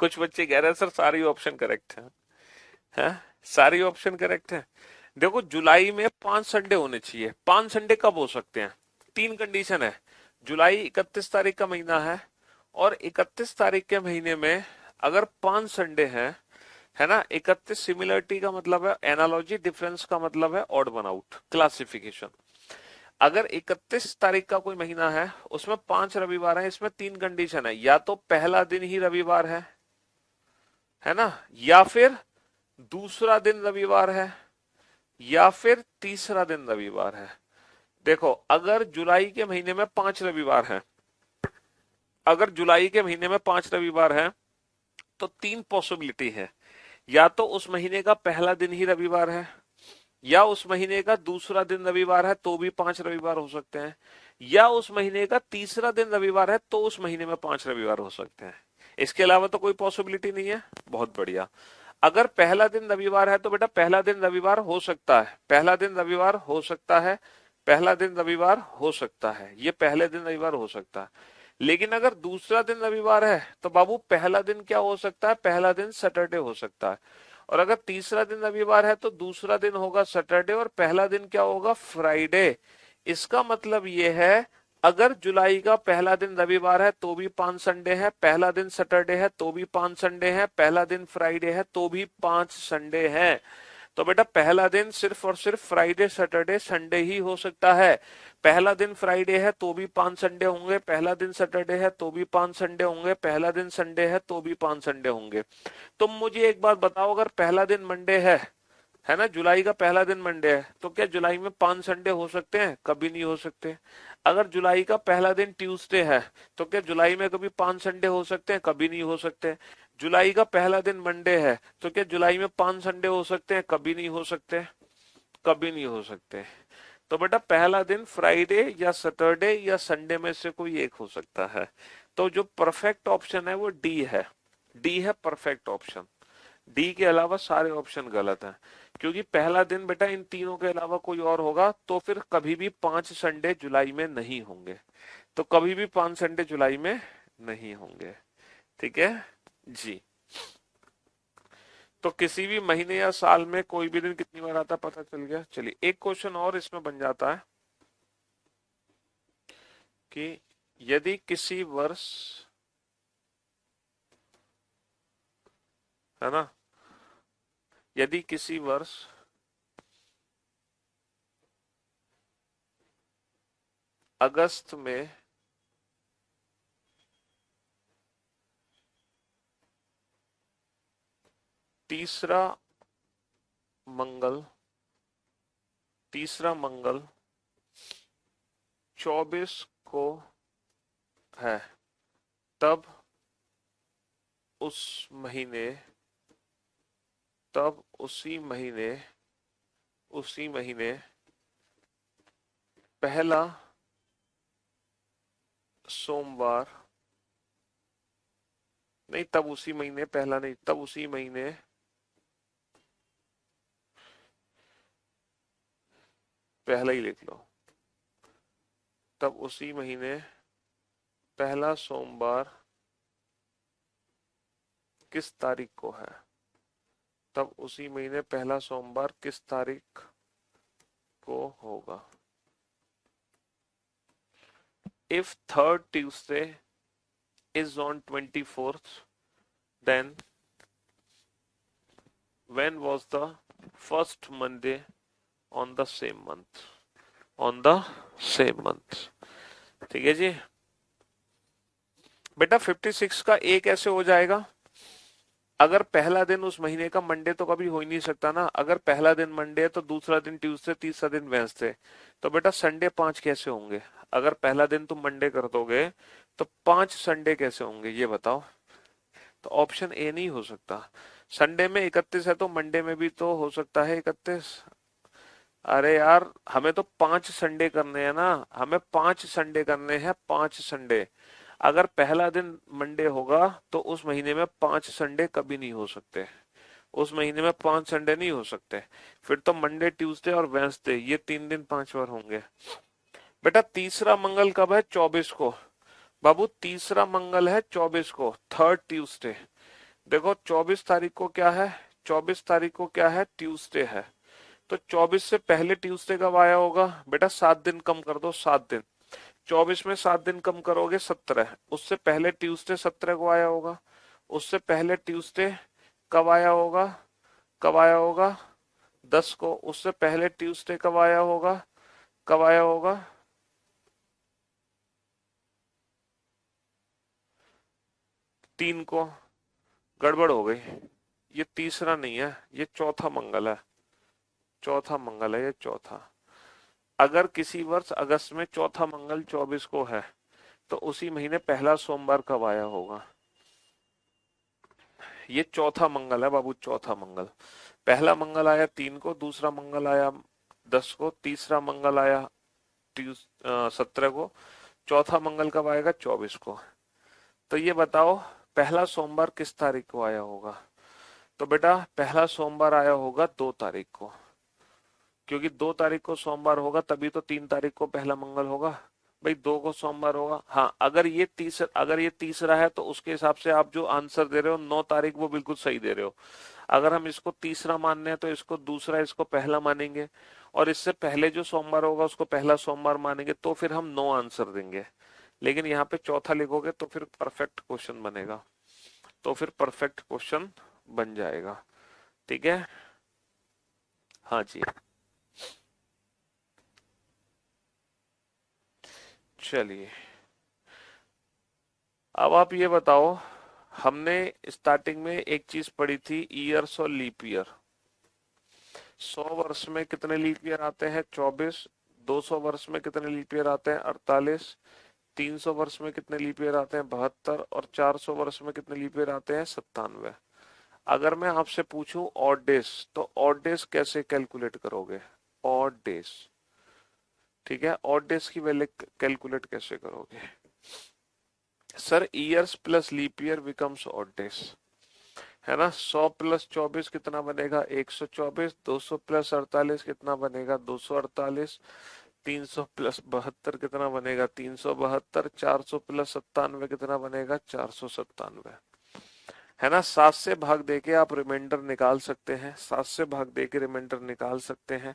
कुछ बच्चे कह रहे हैं सर सारी ऑप्शन करेक्ट है? सारी ऑप्शन करेक्ट है। देखो जुलाई में 5 संडे होने चाहिए। 5 संडे कब हो सकते हैं? 3 कंडीशन है। जुलाई 31 तारीख का महीना है और 31 तारीख के महीने में अगर 5 संडे है ना। 31 सिमिलरिटी का मतलब है, एनालॉजी डिफरेंस का मतलब है ऑड वन आउट क्लासिफिकेशन। अगर 31 तारीख का कोई महीना है उसमें 5 रविवार है, इसमें 3 कंडीशन है, या तो पहला दिन ही रविवार है ना, या फिर दूसरा दिन रविवार है, या फिर तीसरा दिन रविवार है। देखो अगर जुलाई के महीने में 5 रविवार है, अगर जुलाई के महीने में 5 रविवार है तो 3 पॉसिबिलिटी है। या तो उस महीने का पहला दिन ही रविवार है, या उस महीने का दूसरा दिन रविवार है तो भी 5 रविवार हो सकते हैं, या उस महीने का तीसरा दिन रविवार है तो उस महीने में 5 रविवार हो सकते हैं। इसके अलावा तो कोई पॉसिबिलिटी नहीं है। बहुत बढ़िया। अगर पहला दिन रविवार है तो बेटा पहला दिन रविवार हो सकता है, पहला दिन रविवार हो सकता है, पहला दिन रविवार हो सकता है, ये पहले दिन रविवार हो सकता है। लेकिन अगर दूसरा दिन रविवार है तो बाबू पहला दिन क्या हो सकता है? पहला दिन सैटरडे हो सकता है। और अगर तीसरा दिन रविवार है तो दूसरा दिन होगा सैटरडे और पहला दिन क्या होगा? फ्राइडे। इसका मतलब ये है अगर जुलाई का पहला दिन रविवार है तो भी 5 संडे है, पहला दिन सैटरडे है तो भी 5 संडे है, पहला दिन फ्राइडे है तो भी 5 संडे है। तो बेटा पहला दिन सिर्फ और सिर्फ फ्राइडे सैटरडे संडे ही हो सकता है। पहला दिन फ्राइडे है तो भी 5 संडे होंगे, पहला दिन सैटरडे है तो भी 5 संडे होंगे, पहला दिन संडे है तो भी 5 संडे होंगे। तुम मुझे एक बात बताओ, अगर पहला दिन मंडे है ना, जुलाई का पहला दिन मंडे है तो क्या जुलाई में 5 संडे हो सकते हैं? कभी नहीं हो सकते। अगर जुलाई का पहला दिन ट्यूसडे है तो क्या जुलाई में कभी 5 संडे हो सकते हैं? कभी नहीं हो सकते। जुलाई का पहला दिन मंडे है तो क्या जुलाई में 5 संडे हो सकते हैं? कभी नहीं हो सकते, कभी नहीं हो सकते। तो बेटा पहला दिन फ्राइडे या सैटरडे या संडे में से कोई एक हो सकता है। तो जो परफेक्ट ऑप्शन है वो डी है। डी है परफेक्ट ऑप्शन। डी के अलावा सारे ऑप्शन गलत हैं, क्योंकि पहला दिन बेटा इन तीनों के अलावा कोई और होगा तो फिर कभी भी 5 संडे जुलाई में नहीं होंगे। तो कभी भी 5 संडे जुलाई में नहीं होंगे। ठीक है जी। तो किसी भी महीने या साल में कोई भी दिन कितनी बार आता पता चल गया। चलिए एक क्वेश्चन और इसमें बन जाता है कि यदि किसी वर्ष, है ना, यदि किसी वर्ष अगस्त में तीसरा मंगल, तीसरा मंगल 24 को है, तब उस महीने, तब उसी महीने, उसी महीने पहला सोमवार, नहीं तब उसी महीने, पहला नहीं, तब उसी महीने पहला ही लिख लो, तब उसी महीने पहला सोमवार किस तारीख को है? तब उसी महीने पहला सोमवार किस तारीख को होगा? If third Tuesday is on 24th, then when was the first Monday on the same month? On the same month. ठीक है जी। बेटा 56 का एक ऐसे हो जाएगा, अगर पहला दिन उस महीने का मंडे तो कभी हो ही नहीं सकता ना। अगर पहला दिन मंडे है तो दूसरा दिन ट्यूसडे, तीसरा दिन वेंसडे, तो बेटा संडे 5 कैसे होंगे? अगर पहला दिन तुम मंडे कर दोगे तो 5 संडे कैसे होंगे ये बताओ। तो ऑप्शन ए नहीं हो सकता। संडे में 31 है तो मंडे में भी तो हो सकता है 31। अरे यार हमें तो 5 संडे करने हैं ना, हमें 5 संडे करने हैं, 5 संडे। अगर पहला दिन मंडे होगा तो उस महीने में 5 संडे कभी नहीं हो सकते, उस महीने में 5 संडे नहीं हो सकते। फिर तो मंडे, ट्यूसडे और वेंसडे ये 3 दिन 5 बार होंगे। बेटा तीसरा मंगल कब है? 24 को। बाबू तीसरा मंगल है 24 को, थर्ड ट्यूसडे। देखो 24 तारीख को क्या है, 24 तारीख को क्या है, ट्यूसडे है। तो 24 से पहले ट्यूसडे कब आया होगा बेटा, 7 दिन कम कर दो, 7 दिन। 24 में 7 दिन कम करोगे 17। उससे पहले ट्यूसडे 17 को आया होगा। उससे पहले ट्यूसडे कब आया होगा, कब आया होगा, 10 को। उससे पहले ट्यूसडे कब आया होगा, कब आया होगा, 3 को। गड़बड़ हो गई, ये तीसरा नहीं है, ये चौथा मंगल है। चौथा मंगल है ये, चौथा। अगर किसी वर्ष अगस्त में चौथा मंगल 24 को है, तो उसी महीने पहला सोमवार कब आया होगा। ये चौथा मंगल है बाबू, चौथा मंगल। पहला मंगल आया 3 को, दूसरा मंगल आया 10 को, तीसरा मंगल आया 17 को, चौथा मंगल कब आएगा, 24 को। तो ये बताओ पहला सोमवार किस तारीख को आया होगा। तो बेटा पहला सोमवार आया होगा 2 तारीख को, क्योंकि 2 तारीख को सोमवार होगा तभी तो 3 तारीख को पहला मंगल होगा। भाई 2 को सोमवार होगा। हाँ, अगर ये तीसरा है तो उसके हिसाब से आप जो आंसर दे रहे हो 9 तारीख, वो बिल्कुल सही दे रहे हो। अगर हम इसको तीसरा मानने हैं तो इसको दूसरा, इसको पहला मानेंगे, और इससे पहले जो सोमवार होगा उसको पहला सोमवार मानेंगे, तो फिर हम 9 आंसर देंगे। लेकिन यहाँ पे चौथा लिखोगे तो फिर परफेक्ट क्वेश्चन बनेगा, तो फिर परफेक्ट क्वेश्चन बन जाएगा। ठीक है, हाँ जी। चलिए, अब आप ये बताओ, हमने स्टार्टिंग में एक चीज पढ़ी थी, ईयर्स और लीप ईयर। 100 वर्ष में कितने लीप ईयर आते हैं, 24। 200 वर्ष में कितने लीप ईयर आते हैं, 48। 300 वर्ष में कितने लीप ईयर आते हैं, 72। और 400 वर्ष में कितने लीप ईयर आते हैं, 97। अगर मैं आपसे पूछूं ऑड डेज, तो ऑड डेज कैसे कैलकुलेट करोगे, ऑड डेज। ठीक है, ऑड डेज की वैल्यू कैलकुलेट कैसे करोगे। Sir years plus leap year becomes odd days, है ना। 100 प्लस 24 कितना बनेगा, 124। 200 प्लस 48 कितना बनेगा, 248। 300 प्लस 72 कितना बनेगा, 372। 400 प्लस 97 कितना बनेगा, 497। है ना। 7 से भाग देके आप रिमाइंडर निकाल सकते हैं, 7 से भाग देके रिमाइंडर निकाल सकते हैं।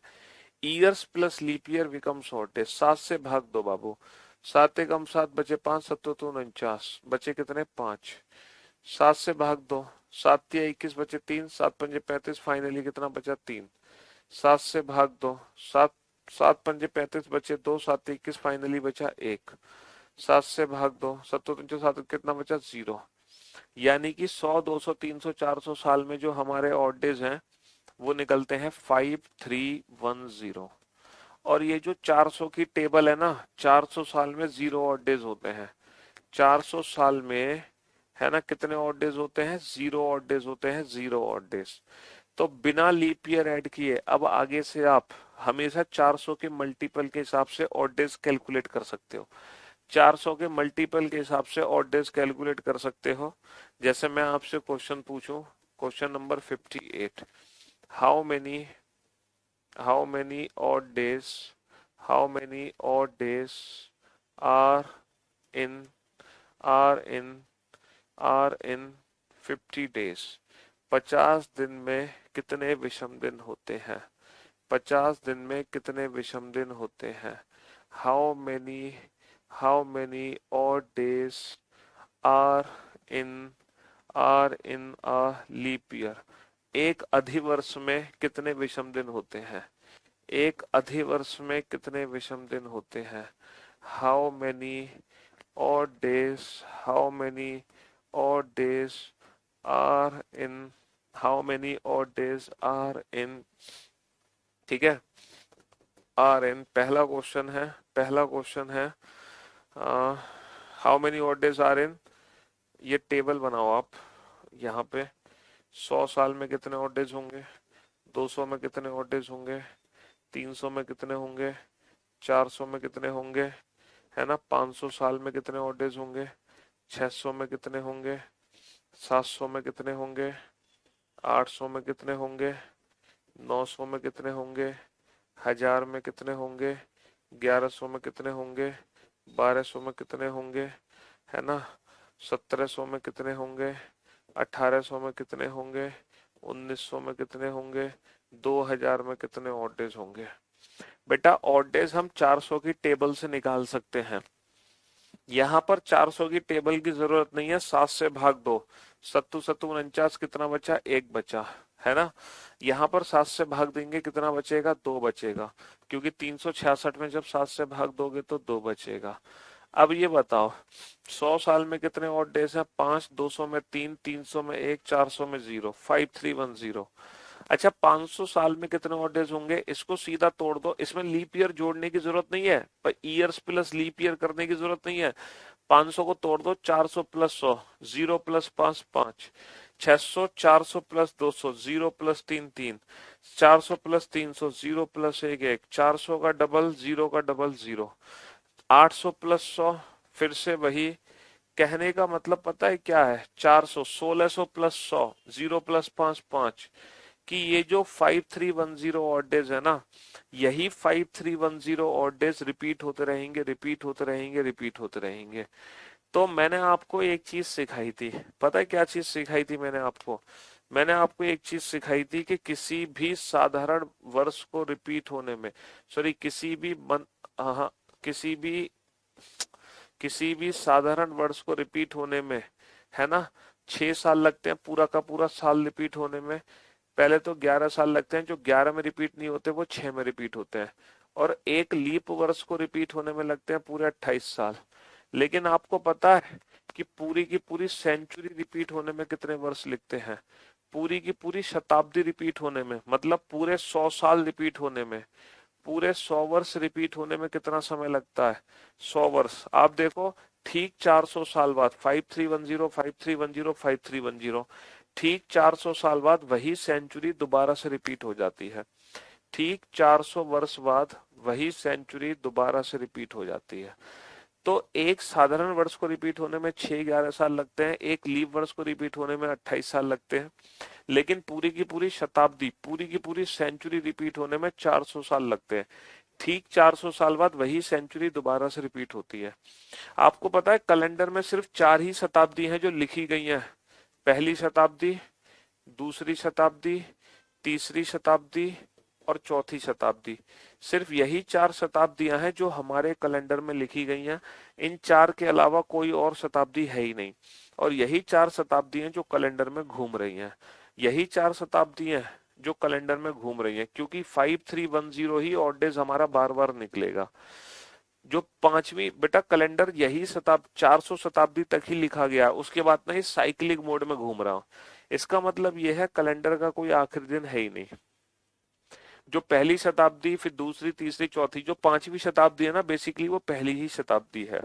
Years plus leap year becomes odd days. 7 से भाग दो बाबू, 7 एकम 7 बचे 5, 7 तो 49, बचे कितने, 5। 7 से भाग दो, 7 या 21 बचे 3, 7 पंजे 35, फाइनली कितना बचा, 3। 7 से भाग दो, 7, 7 पंजे 35 बचे 2, 7 21, फाइनली बचा 1। 7 से भाग दो, 7 7 कितना बचा, 0। यानी कि 100, 200, 300, 400 साल में जो हमारे ऑड डेज हैं वो निकलते हैं 5310। और ये जो 400 की टेबल है ना, 400 साल में 0 ऑड डेज होते हैं। 400 साल में, है ना, कितने ऑड डेज होते हैं, 0 ऑड डेज होते हैं, 0 ऑड डेज। तो बिना लीप ईयर ऐड किए अब आगे से आप हमेशा 400 के मल्टीपल के हिसाब से ऑड डेज कैलकुलेट कर सकते हो। 400 के मल्टीपल के हिसाब से ऑड डेज कैलकुलेट कर सकते हो। जैसे मैं आपसे क्वेश्चन पूछूं, question number 58, how many, how many odd days, how many odd days are in, are in, are in 50 days. 50 दिन में कितने विषम दिन होते हैं, 50 दिन में कितने विषम दिन होते हैं। How many, how many odd days are in, are in a leap year। एक अधिवर्ष में कितने विषम दिन होते हैं, एक अधिवर्ष में कितने विषम दिन होते हैं। How many odd days, how many odd days are in, how many odd days are in। ठीक है, आर इन पहला क्वेश्चन है, पहला क्वेश्चन है how many odd days are in. ये टेबल बनाओ आप यहाँ पे। 100 साल में कितने ऑड डेज होंगे, 200 में कितने ऑड डेज होंगे, 300 में कितने होंगे, 400 में कितने होंगे, है ना। 500 साल में कितने ऑड डेज होंगे, 600 में कितने होंगे, 700 में कितने होंगे, 800 में कितने होंगे, 900 में कितने होंगे, 1000 में कितने होंगे, 1100 में कितने होंगे, 1200 में कितने होंगे, है ना। 1700 में कितने होंगे, 1800 में कितने होंगे, 1900 में कितने होंगे, 2000 में कितने ऑड डेज होंगे। बेटा ऑड डेज हम 400 की टेबल से निकाल सकते हैं। यहाँ पर 400 की टेबल की जरूरत नहीं है, 7 से भाग दो, सत्तू सत्तू 49, कितना बचा, एक बचा, है ना। यहाँ पर 7 से भाग देंगे, कितना बचेगा, दो बचेगा, क्योंकि 366 में जब 7 से भाग दोगे तो दो बचेगा। अब ये बताओ 100 साल में कितने ऑड डेज है, 5, 200 में 3, 300 में 1, 400 में 0, 5310। अच्छा 500 साल में कितने ऑड डेज होंगे, इसको सीधा तोड़ दो, इसमें लीप ईयर जोड़ने की जरूरत नहीं है, पर ईयर्स प्लस लीप ईयर करने की जरूरत नहीं है। 500 को तोड़ दो, 400 plus 100, 0 plus 5 5, 600, 400 plus 200, 0 plus 3 3, 400 plus 300, 0 plus 1 1, 400 का डबल, 0 का डबल 0, 800 प्लस 100, फिर से वही। कहने का मतलब पता है क्या है, 400, 1600 प्लस 100, 0 प्लस 5 5, कि ये जो 5310 ऑड डेज है ना, यही 5310 ऑड डेज रिपीट होते रहेंगे, रिपीट होते रहेंगे, रिपीट होते रहेंगे। तो मैंने आपको एक चीज सिखाई थी, पता है क्या चीज सिखाई थी मैंने आपको, मैंने आपको एक चीज सिखाई थी कि किसी भी साधारण वर्ष को रिपीट होने में, सॉरी किसी भी हाँ, किसी भी किसी भी साधारण वर्ष को रिपीट होने में, है ना, 6 साल लगते हैं पूरा का पूरा साल रिपीट होने में। पहले तो 11 साल लगते हैं, जो 11 में रिपीट नहीं होते वो 6 में रिपीट होते हैं, और एक लीप वर्ष को रिपीट होने में लगते हैं पूरे 28 साल। लेकिन आपको पता है कि पूरी की पूरी सेंचुरी रिपीट होने में कितने वर्ष लिखते हैं, पूरी की पूरी शताब्दी रिपीट होने में, मतलब पूरे 100 साल रिपीट होने में, पूरे 100 वर्ष रिपीट होने में कितना समय लगता है, 100 वर्ष। आप देखो ठीक 400 साल बाद, 5310 5310 5310, ठीक 400 साल बाद वही सेंचुरी दोबारा से रिपीट हो जाती है, ठीक 400 वर्ष बाद वही सेंचुरी दोबारा से रिपीट हो जाती है। तो एक साधारण वर्ष को रिपीट होने में 6-11 साल लगते हैं, एक लीप वर्ष को रिपीट होने में 28 साल लगते हैं, लेकिन पूरी की पूरी शताब्दी, पूरी की पूरी सेंचुरी रिपीट होने में 400 साल लगते हैं। ठीक 400 साल बाद वही सेंचुरी दोबारा से रिपीट होती है। आपको पता है कैलेंडर में सिर्फ 4 ही शताब्दी हैं जो लिखी गई हैं, पहली शताब्दी, दूसरी शताब्दी, तीसरी शताब्दी और चौथी शताब्दी। सिर्फ यही 4 शताब्दियां हैं जो हमारे कैलेंडर में लिखी गई हैं, इन 4 के अलावा कोई और शताब्दी है ही नहीं। और यही 4 शताब्दियां जो कैलेंडर में घूम रही हैं, यही 4 शताब्दियां जो कैलेंडर में घूम रही हैं, क्योंकि 5310 ही ऑड डेज हमारा बार बार निकलेगा। जो पांचवी बेटा कैलेंडर यही 400 शताब्दी तक ही लिखा गया, उसके बाद ना ये साइक्लिक मोड में घूम रहा हूं। इसका मतलब यह है कैलेंडर का कोई आखिरी दिन है ही नहीं। जो पहली शताब्दी, फिर दूसरी, तीसरी, चौथी, जो पांचवी शताब्दी है ना, बेसिकली वो पहली ही शताब्दी है।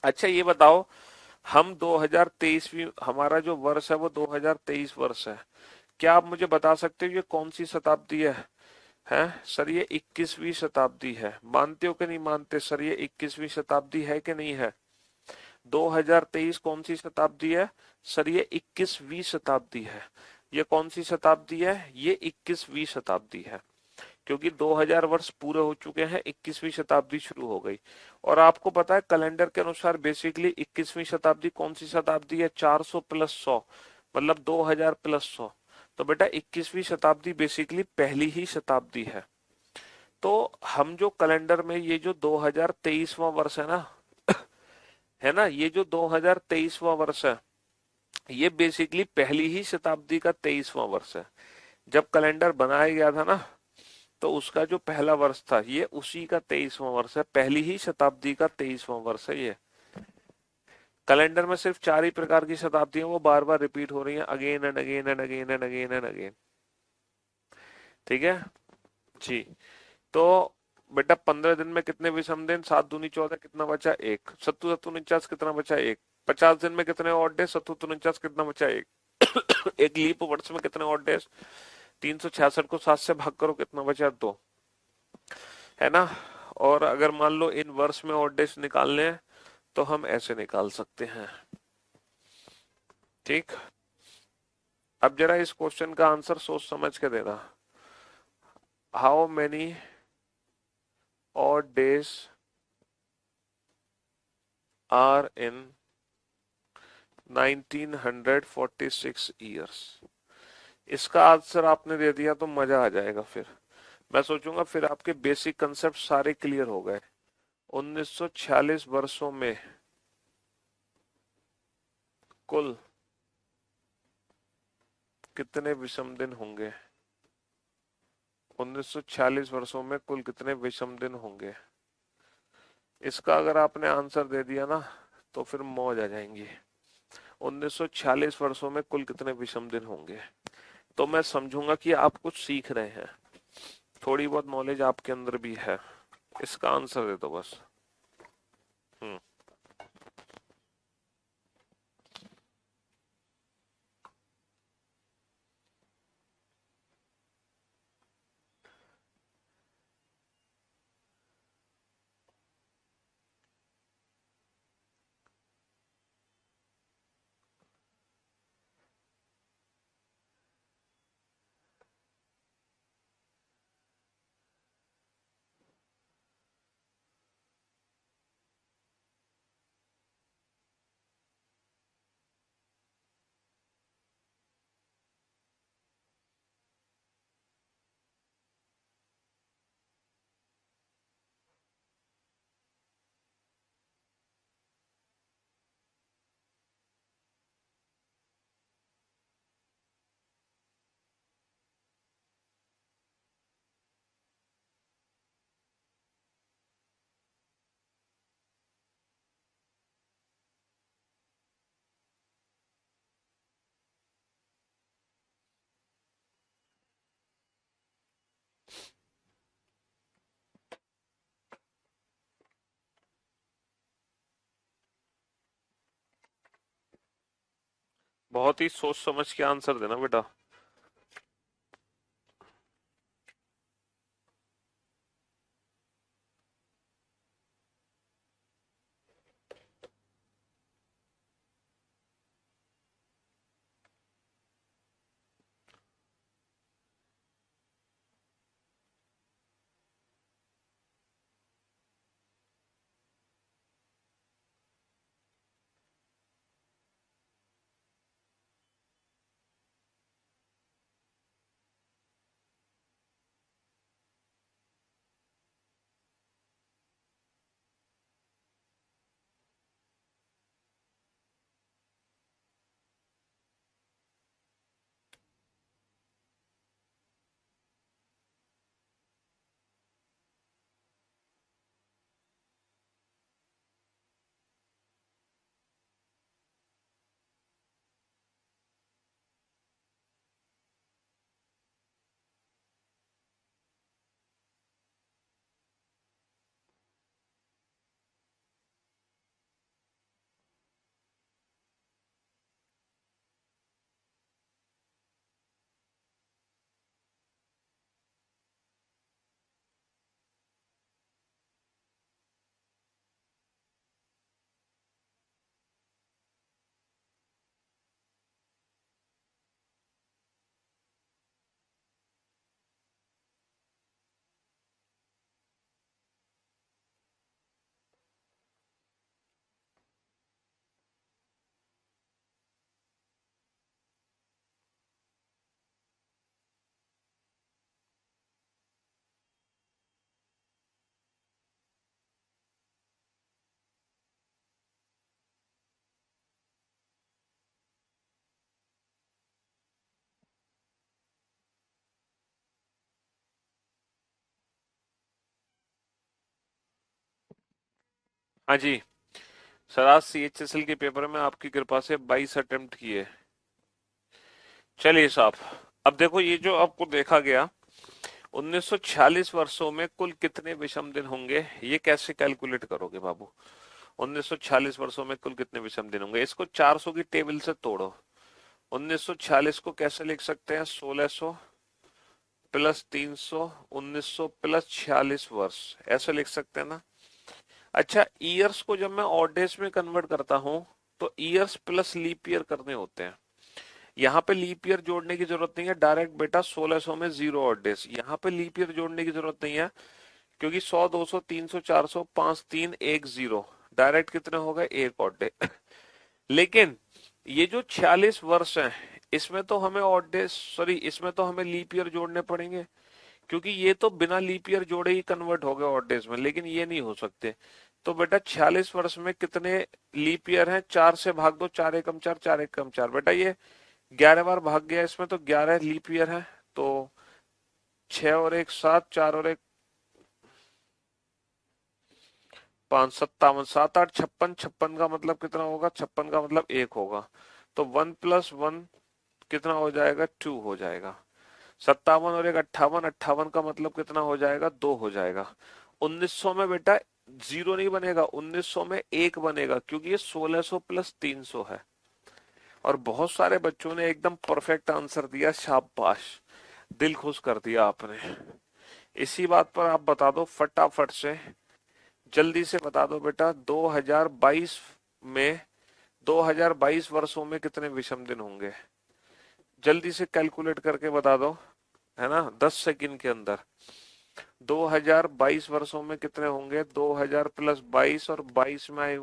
अच्छा ये बताओ, हम 2023, हमारा जो वर्ष है वो 2023 वर्ष है, क्या आप मुझे बता सकते हो ये कौन सी शताब्दी है सर, ये 21वीं शताब्दी है। मानते हो कि नहीं मानते सर, ये 21वीं शताब्दी है कि नहीं है। 2023 कौन सी शताब्दी है सर, ये 21वीं शताब्दी है। ये कौन सी शताब्दी है, ये 21वीं शताब्दी है, क्योंकि 2000 वर्ष पूरे हो चुके हैं, 21वीं शताब्दी शुरू हो गई। और आपको पता है कैलेंडर के अनुसार बेसिकली 21वीं शताब्दी कौन सी शताब्दी है, 400 प्लस 100, मतलब 2000 प्लस 100। तो बेटा 21वीं शताब्दी बेसिकली पहली ही शताब्दी है। तो हम जो कैलेंडर में ये जो 2023वां वर्ष है ना, है ना, ये जो 2023वां वर्ष है, ये बेसिकली पहली ही शताब्दी का 23वां वर्ष है। जब कैलेंडर बनाया गया था ना, तो उसका जो पहला वर्ष था ये उसी का 23वां वर्ष है, पहली ही शताब्दी का 23वां वर्ष है ये। कैलेंडर में सिर्फ 4 ही प्रकार की शताब्दियां वो बार बार रिपीट हो रही हैं, again and again and again and again and again. ठीक है जी। तो बेटा 15 दिन में कितने विषम दिन, 7 दूनी 14, कितना बचा, एक। सत्तू सत्तू 49 कितना बचा, एक। 50 दिन में कितने ऑड डेज, सत्तू 49 कितना बचा, एक। एक लीप वर्ष में कितने ऑड डेज, 366 को 7 से भाग करो, कितना बचा, दो, है ना। और अगर मान लो इन वर्ष में ऑड डेज निकालने हैं तो हम ऐसे निकाल सकते हैं। ठीक, अब जरा इस क्वेश्चन का आंसर सोच समझ के देना। How many odd days are in 1946 years. इसका आंसर आपने दे दिया तो मजा आ जाएगा। फिर मैं सोचूंगा फिर आपके बेसिक कंसेप्ट सारे क्लियर हो गए। 1946 वर्षों में कुल कितने विषम दिन होंगे? 1946 वर्षों में कुल कितने विषम दिन होंगे? इसका अगर आपने आंसर दे दिया ना तो फिर मौज आ जाएंगी। 1946 वर्षों में कुल कितने विषम दिन होंगे, तो मैं समझूंगा कि आप कुछ सीख रहे हैं, थोड़ी बहुत नॉलेज आपके अंदर भी है। इसका आंसर दे दो बस। हम्म। बहुत ही सोच समझ के आंसर देना बेटा। हाँ जी सर, आज CHSL के पेपर में आपकी कृपा से 22 अटेम्प्ट किए। चलिए साहब, अब देखो ये जो आपको देखा गया 1946 वर्षों में कुल कितने विषम दिन होंगे, ये कैसे कैलकुलेट करोगे बाबू? 1946 वर्षों में कुल कितने विषम दिन होंगे, इसको 400 की टेबल से तोड़ो। 1946 को कैसे लिख सकते हैं? 1600 प्लस 300, 1900 प्लस 46 वर्ष, ऐसे लिख सकते हैं ना। अच्छा, ईयर्स को जब मैं ऑड डेज में कन्वर्ट करता हूं तो ईयर्स प्लस लीप ईयर करने होते हैं। यहाँ पे लीप ईयर जोड़ने की जरूरत नहीं है, डायरेक्ट बेटा 1600 में 0 ऑड डेज। यहाँ पे लीप ईयर जोड़ने की जरूरत नहीं है क्योंकि 100, 200, 300, 400, 5, 3, 1, 0, डायरेक्ट कितने हो गए? एक ऑड डे। लेकिन ये जो 46 वर्ष हैं, इसमें तो हमें ऑड डेज, सॉरी, इसमें तो हमें लीप ईयर जोड़ने पड़ेंगे, क्योंकि ये तो बिना लीप ईयर जोड़े ही कन्वर्ट हो गए ऑड डेज में, लेकिन ये नहीं हो सकते। तो बेटा 46 वर्ष में कितने लीप ईयर हैं? 4 से भाग दो, 4 एकम 4, 4 एकम 4, बेटा ये 11 बार भाग गया इसमें, तो 11 लीप ईयर है। तो 6 और 1 7, 4 और 1 5, 57, 7 8 56, 56 का मतलब कितना होगा? 56 का मतलब 1 होगा, तो 1 प्लस 1 कितना हो जाएगा? 2 हो जाएगा। 57 और 1 58, 58 का मतलब कितना हो जाएगा? 2 हो जाएगा। 1900 में बेटा जीरो नहीं बनेगा, 1900 में 1 बनेगा, क्योंकि ये 1600 प्लस 300 है। और बहुत सारे बच्चों ने एकदम परफेक्ट आंसर दिया, शाबाश, दिल खुश कर दिया आपने। इसी बात पर आप बता दो फटाफट से, जल्दी से बता दो बेटा, 2022 में 2022 वर्षों में कितने विषम दिन होंगे? जल्दी से कैलकुलेट करके बता दो, है ना, 10 सेकंड के अंदर। 2022 वर्षों में कितने होंगे? 2000 प्लस 22 और 22 में आए।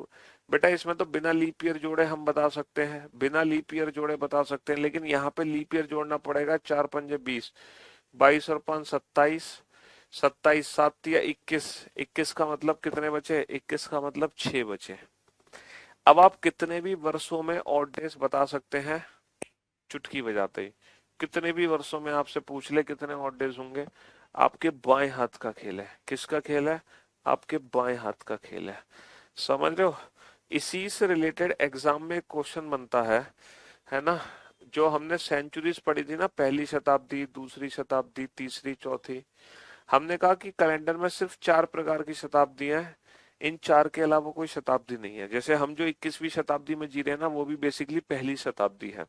बेटा इसमें तो बिना लीप ईयर जोड़े हम बता सकते हैं, बिना लीप ईयर जोड़े बता सकते हैं, लेकिन यहाँ पे लीप ईयर जोड़ना पड़ेगा। 4 पंजे 20, 22 और 5 27, 27 7 या 21, 21 का मतलब कितने बचे? 21 का मतलब 6 बचे। अब आप कितने भी वर्षों में ऑड डेज बता सकते हैं चुटकी बजाते ही। कितने भी वर्षों में आपसे पूछ ले कितने ऑड डेज होंगे, आपके बाएं हाथ का खेल है। किसका खेल है? आपके बाएं हाथ का खेल है। समझ रहे हो? इसी से रिलेटेड एग्जाम में क्वेश्चन बनता है ना? जो हमने सेंचुरीज पढ़ी थी ना, पहली शताब्दी, दूसरी शताब्दी, तीसरी, चौथी, हमने कहा कि कैलेंडर में सिर्फ 4 प्रकार की शताब्दियां हैं, इन 4 के अलावा कोई शताब्दी नहीं है। जैसे हम जो 21वीं शताब्दी में जी रहे हैं ना, वो भी बेसिकली पहली शताब्दी है।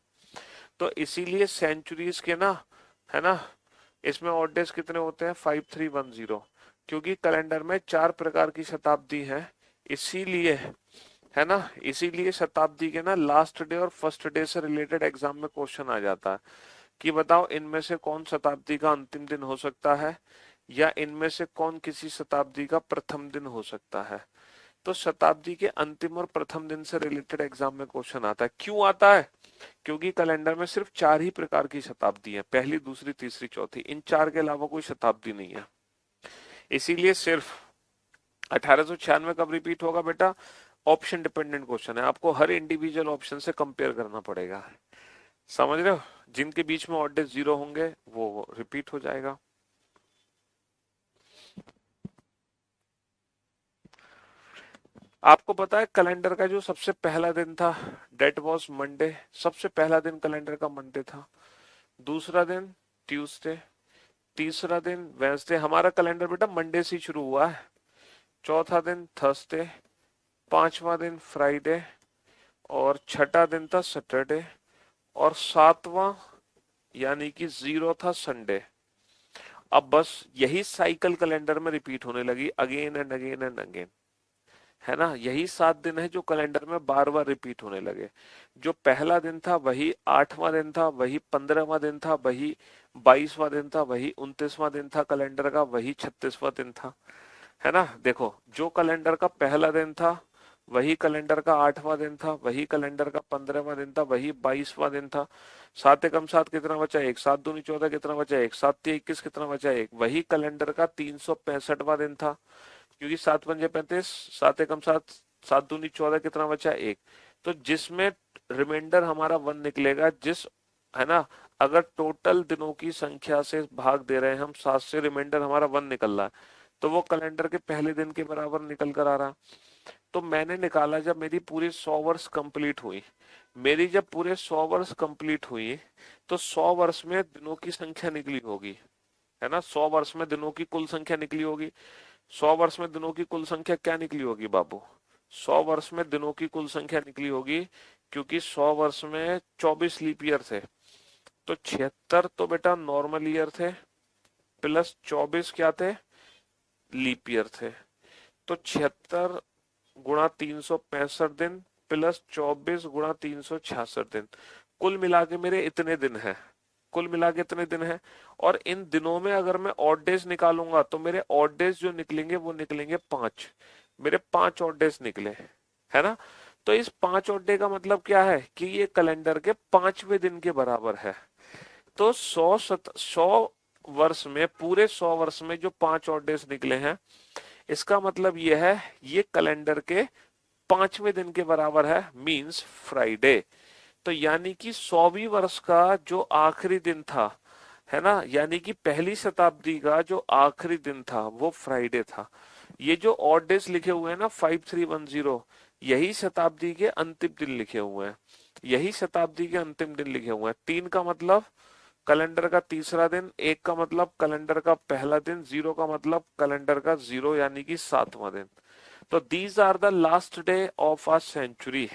तो इसीलिए सेंचुरीज के ना, है ना, इसमें ऑड डेज कितने होते हैं? 5310, क्योंकि कैलेंडर में 4 प्रकार की शताब्दी है, इसीलिए, है ना, इसीलिए शताब्दी के ना लास्ट डे और फर्स्ट डे से रिलेटेड एग्जाम में क्वेश्चन आ जाता है कि बताओ इनमें से कौन शताब्दी का अंतिम दिन हो सकता है, या इनमें से कौन किसी शताब्दी का प्रथम दिन हो सकता है। तो शताब्दी के अंतिम और प्रथम दिन से रिलेटेड एग्जाम में क्वेश्चन आता है। क्यों आता है? क्योंकि कैलेंडर में सिर्फ 4 ही प्रकार की शताब्दी है, पहली, दूसरी, तीसरी, चौथी, इन 4 के अलावा कोई शताब्दी नहीं है। इसीलिए सिर्फ 1896 कब रिपीट होगा बेटा? ऑप्शन डिपेंडेंट क्वेश्चन है, आपको हर इंडिविजुअल ऑप्शन से कंपेयर करना पड़ेगा। समझ रहे हो? जिनके बीच में ऑड डेज 0 होंगे वो रिपीट हो जाएगा। आपको पता है कैलेंडर का जो सबसे पहला दिन था, डेट वॉज मंडे। सबसे पहला दिन कैलेंडर का मंडे था। दूसरा दिन ट्यूसडे, तीसरा दिन वेंसडे, हमारा कैलेंडर बेटा मंडे से शुरू हुआ है। चौथा दिन थर्सडे, पांचवा दिन फ्राइडे, और छठा दिन था सैटरडे, और सातवां यानी कि 0 था संडे। अब बस यही साइकिल कैलेंडर में रिपीट होने लगी, again and again and again, है ना। यही 7 दिन है जो कैलेंडर में बार बार रिपीट होने लगे। जो पहला दिन था वही 8वां दिन था, वही 15वां दिन था, वही 22वां दिन था, वही 29वां दिन था कैलेंडर का, वही 36वां दिन था, है ना। देखो, जो कैलेंडर का पहला दिन था वही कैलेंडर का 8वां दिन था, वही कैलेंडर का 15वां दिन था, वही 22वां दिन था। 7 एकम 7 कितना बचा? 1। 7 दूनी 14 कितना बचा? 1। 7 तिया 21 कितना बचा? 1। वही कैलेंडर का 365वां दिन था, क्योंकि 7 पंजे 35, 7 एकम 7, 7 दूनी 14 कितना बचा? 1। तो जिसमें रिमाइंडर हमारा 1 निकलेगा, जिस, है ना, अगर टोटल दिनों की संख्या से भाग दे रहे हैं हम 7 से, रिमाइंडर हमारा 1 निकल रहा है, तो वो कैलेंडर के पहले दिन के बराबर निकल कर आ रहा। तो मैंने निकाला, जब मेरी पूरी 100 वर्ष कंप्लीट हुई, मेरी जब पूरे 100 वर्ष कंप्लीट हुई, तो 100 वर्ष में दिनों की संख्या निकली होगी, है ना। 100 वर्ष में दिनों की कुल संख्या निकली होगी। 100 वर्ष में दिनों की कुल संख्या क्या निकली होगी बाबू? 100 वर्ष में दिनों की कुल संख्या निकली होगी, क्योंकि 100 वर्ष में 24 लीप ईयर थे, तो 76 तो बेटा नॉर्मल ईयर थे, प्लस 24 क्या थे? लीप ईयर थे। तो 76 गुणा 365 दिन, प्लस 24 गुणा 366 दिन, कुल मिला के मेरे इतने दिन हैं। कुल मिला के इतने दिन हैं। और इन दिनों में अगर मैं ऑड डेज निकालूंगा, तो मेरे ऑड डेज जो निकलेंगे वो निकलेंगे 5। मेरे 5 ऑड डेज निकले, है ना। तो इस 5 ऑड डे का मतलब क्या है कि ये कैलेंडर के 5वें दिन के बराबर है। तो 100 वर्ष में, पूरे 100 वर्ष में जो 5 ऑड डेज निकले हैं, इसका मतलब ये है ये कैलेंडर के 5वें दिन के बराबर है, मींस फ्राइडे। तो यानी कि 100वीं वर्ष का जो आखिरी दिन था, है ना, यानी कि पहली शताब्दी का जो आखिरी दिन था वो फ्राइडे था। ये जो ऑड डेज लिखे हुए हैं ना 5310, यही शताब्दी के अंतिम दिन लिखे हुए हैं, यही शताब्दी के अंतिम दिन लिखे हुए हैं। 3 का मतलब कैलेंडर का तीसरा दिन, 1 का मतलब कैलेंडर का पहला दिन, 0 का मतलब कैलेंडर का 0 यानी कि 7वां दिन। तो these are the last day of a century.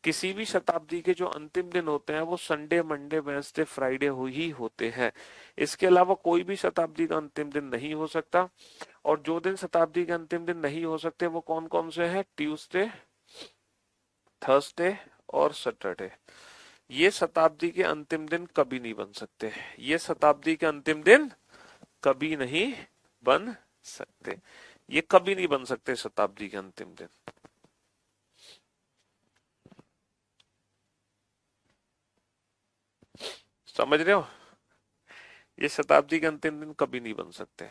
किसी भी शताब्दी के जो अंतिम दिन होते हैं वो संडे, मंडे, वेंसडे, फ्राइडे ही होते हैं। इसके अलावा कोई भी शताब्दी का अंतिम दिन नहीं हो सकता। और जो दिन शताब्दी के अंतिम दिन नहीं हो सकते वो कौन कौन से हैं? ट्यूसडे, थर्सडे और सैटरडे। ये शताब्दी के अंतिम दिन कभी नहीं बन सकते, ये शताब्दी के अंतिम दिन कभी नहीं बन सकते, ये कभी नहीं बन सकते शताब्दी के अंतिम दिन। समझ रहे हो? ये शताब्दी के अंतिम दिन कभी नहीं बन सकते।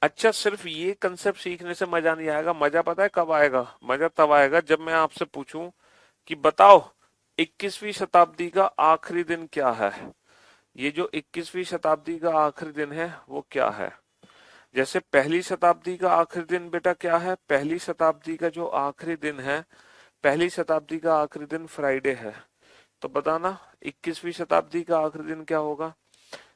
अच्छा, सिर्फ ये कंसेप्ट सीखने से मजा नहीं आएगा। मजा पता है कब आएगा? मजा तब आएगा जब मैं आपसे पूछूं कि बताओ 21वीं शताब्दी का आखिरी दिन क्या है। ये जो 21वीं शताब्दी का आखिरी दिन है वो क्या है। जैसे पहली शताब्दी का आखिरी दिन बेटा क्या है? पहली शताब्दी का जो आखिरी दिन है, पहली शताब्दी का आखिरी दिन फ्राइडे है। तो बताना 21वीं शताब्दी का आखिरी दिन क्या होगा?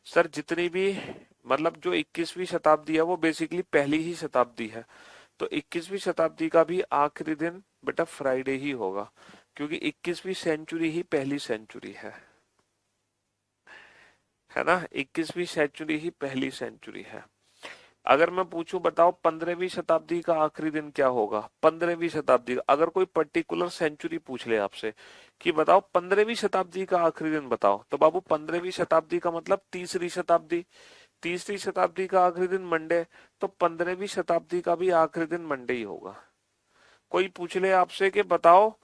सर जितनी भी, मतलब जो 21वीं शताब्दी है वो बेसिकली पहली ही शताब्दी है। तो 21वीं शताब्दी का भी आखिरी दिन बेटा फ्राइडे ही होगा, क्योंकि 21वीं सेंचुरी ही पहली सेंचुरी है ना। 21वीं सेंचुरी ही पहली सेंचुरी है। अगर मैं पूछूं बताओ 15वीं शताब्दी का आखिरी दिन क्या होगा? 15वीं शताब्दी का, अगर कोई पर्टिकुलर सेंचुरी पूछ ले आपसे कि बताओ 15वीं शताब्दी का आखिरी दिन बताओ, तो बाबू 15वीं शताब्दी का मतलब तीसरी शताब्दी, तीसरी शताब्दी का आखिरी दिन मंडे, तो 15वीं शताब्दी का भी आखिरी दिन मंडे ही होगा। कोई पूछ ले आपसे कि बताओ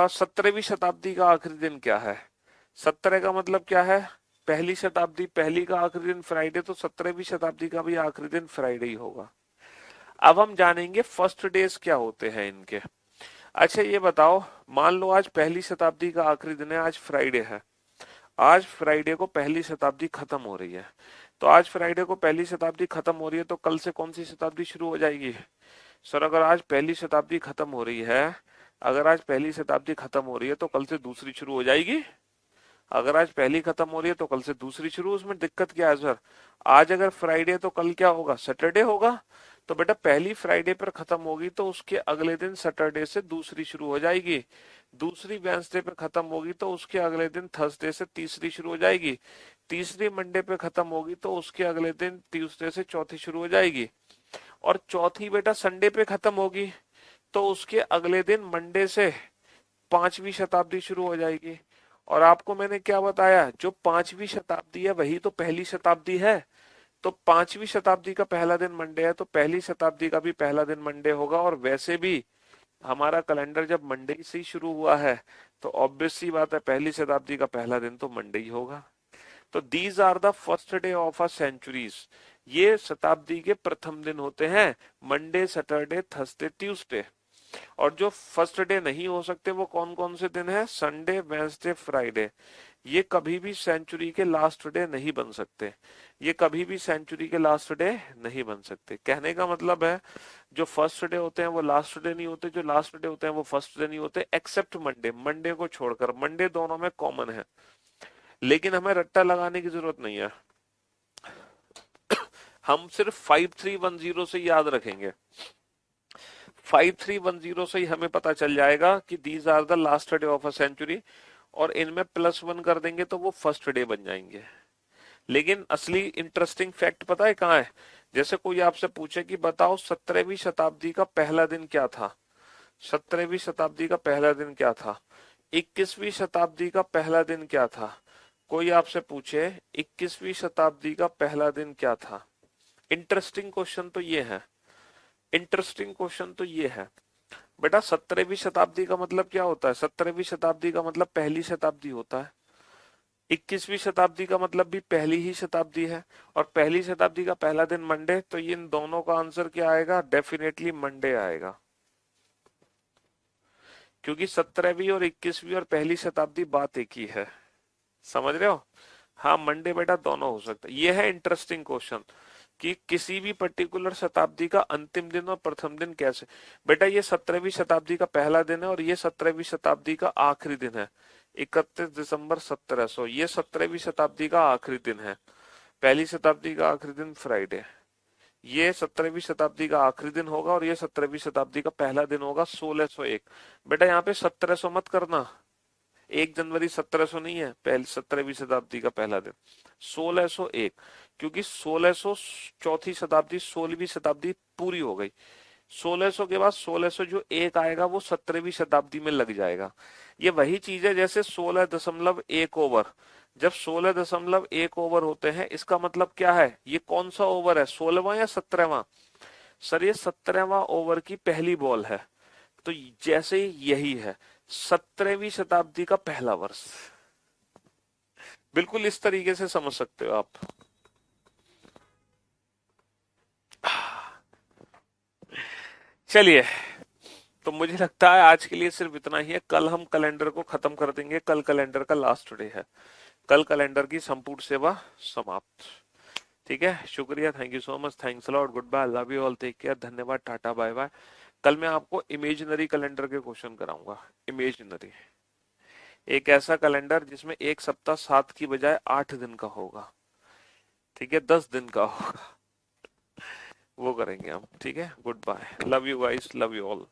17वीं शताब्दी का आखिरी दिन क्या है? 17 का मतलब क्या है? पहली शताब्दी, पहली का आखिरी दिन फ्राइडे, तो 17वीं शताब्दी का भी आखिरी दिन फ्राइडे ही होगा। अब हम जानेंगे फर्स्ट डेज क्या होते हैं इनके। अच्छा ये बताओ, मान लो आज पहली शताब्दी का आखिरी दिन है, आज फ्राइडे है, आज फ्राइडे को पहली शताब्दी खत्म हो रही है। तो आज फ्राइडे को पहली शताब्दी खत्म हो रही है, तो कल से कौन सी शताब्दी शुरू हो जाएगी? सर अगर आज पहली शताब्दी खत्म हो रही है, अगर आज पहली शताब्दी खत्म हो रही है तो कल से दूसरी शुरू हो जाएगी। अगर आज पहली खत्म हो रही है तो कल से दूसरी शुरू, उसमें दिक्कत क्या है सर? आज अगर फ्राइडे तो कल क्या होगा? सैटरडे होगा। तो बेटा पहली फ्राइडे पर खत्म होगी तो उसके अगले दिन सैटरडे से दूसरी शुरू हो जाएगी, दूसरी वेंसडे पे खत्म होगी तो उसके अगले दिन थर्सडे से तीसरी शुरू हो जाएगी, तीसरी मंडे पे खत्म होगी तो उसके अगले दिन ट्यूसडे से चौथी शुरू हो जाएगी, और चौथी बेटा संडे पे खत्म होगी तो उसके अगले दिन मंडे से 5वीं शताब्दी शुरू हो जाएगी। और आपको मैंने क्या बताया, जो 5वीं शताब्दी है वही तो पहली शताब्दी है। तो 5वीं शताब्दी का पहला दिन मंडे है, तो पहली शताब्दी का भी पहला दिन मंडे होगा। और वैसे भी हमारा कैलेंडर जब मंडे से ही शुरू हुआ है, तो ऑब्वियस सी बात है पहली शताब्दी का पहला दिन तो मंडे ही होगा। तो these are the first day of a centuries. ये शताब्दी के प्रथम दिन होते हैं, मंडे, सैटरडे, थर्सडे, ट्यूसडे। और जो फर्स्ट डे नहीं हो सकते वो कौन कौन से दिन है? Sunday, Wednesday, Friday. ये कभी भी सेंचुरी के लास्ट डे नहीं बन सकते, ये कभी भी सेंचुरी के लास्ट डे नहीं बन सकते। कहने का मतलब है जो फर्स्ट डे होते हैं वो लास्ट डे नहीं होते, जो लास्ट डे होते हैं वो फर्स्ट डे नहीं होते, एक्सेप्ट मंडे, मंडे को छोड़कर। मंडे दोनों में कॉमन है, लेकिन हमें रट्टा लगाने की जरूरत नहीं है, हम सिर्फ 5310 से याद रखेंगे। 5310 से ही हमें पता चल जाएगा कि these are the last day of a century, और इनमें +1 कर देंगे तो वो फर्स्ट डे बन जाएंगे। लेकिन असली इंटरेस्टिंग फैक्ट पता है कहाँ है? जैसे कोई आपसे पूछे कि बताओ 17वीं शताब्दी का पहला दिन क्या था, 17वीं शताब्दी का पहला दिन क्या था, 21वीं शताब्दी का पहला दिन क्या था, कोई आपसे पूछे 21वीं शताब्दी का पहला दिन क्या था, इंटरेस्टिंग क्वेश्चन तो ये है, इंटरेस्टिंग क्वेश्चन तो ये है बेटा, 17वीं शताब्दी का मतलब क्या होता है, 17वीं शताब्दी का मतलब पहली शताब्दी होता है, 21वीं शताब्दी का मतलब भी पहली ही शताब्दी है, और पहली शताब्दी का पहला दिन मंडे, तो इन दोनों का आंसर क्या आएगा, डेफिनेटली मंडे आएगा, क्योंकि 17वीं और 21वीं और पहली शताब्दी बात एक ही है, समझ रहे हो। हाँ मंडे बेटा दोनों हो सकता है। ये है इंटरेस्टिंग क्वेश्चन कि किसी भी पर्टिकुलर शताब्दी का अंतिम दिन और प्रथम दिन कैसे, बेटा ये 17वीं शताब्दी का पहला दिन है और ये 17वीं शताब्दी का आखिरी दिन है, 31 दिसंबर 1700, ये 17वीं शताब्दी का आखिरी दिन है, पहली शताब्दी का आखिरी दिन फ्राइडे, ये 17वीं शताब्दी का आखिरी दिन होगा और ये 17वीं शताब्दी का पहला दिन होगा 1601। बेटा यहाँ पे 1700 मत करना, 1 जनवरी 1700 नहीं है, पहली 17वीं शताब्दी का पहला दिन 1601, क्योंकि 1600 चौथी शताब्दी 16वीं शताब्दी पूरी हो गई, 1600 के बाद 1600 जो एक आएगा वो 17वीं शताब्दी में लग जाएगा। ये वही चीज है जैसे 16.1 ओवर, जब 16.1 ओवर होते हैं इसका मतलब क्या है, ये कौन सा ओवर है, 16वां या 17वां, सर ये 17वां ओवर की पहली बॉल है, तो जैसे ही यही है 17वीं शताब्दी का पहला वर्ष, बिल्कुल इस तरीके से समझ सकते हो आप। चलिए, तो मुझे लगता है आज के लिए सिर्फ इतना ही है, कल हम कैलेंडर को खत्म कर देंगे, कल कैलेंडर का लास्ट डे है, कल कैलेंडर की संपूर्ण सेवा समाप्त। ठीक है, शुक्रिया, thank you so much, thanks a lot, good bye, love you all, take care, धन्यवाद, टाटा बाय बाय। कल मैं आपको इमेजिनरी कैलेंडर के क्वेश्चन कराऊंगा, इमेजिनरी, एक ऐसा कैलेंडर जिसमें एक सप्ताह 7 की बजाय 8 दिन का होगा, ठीक है, 10 दिन का होगा, वो करेंगे हम, ठीक है, good bye, love you guys, love you all.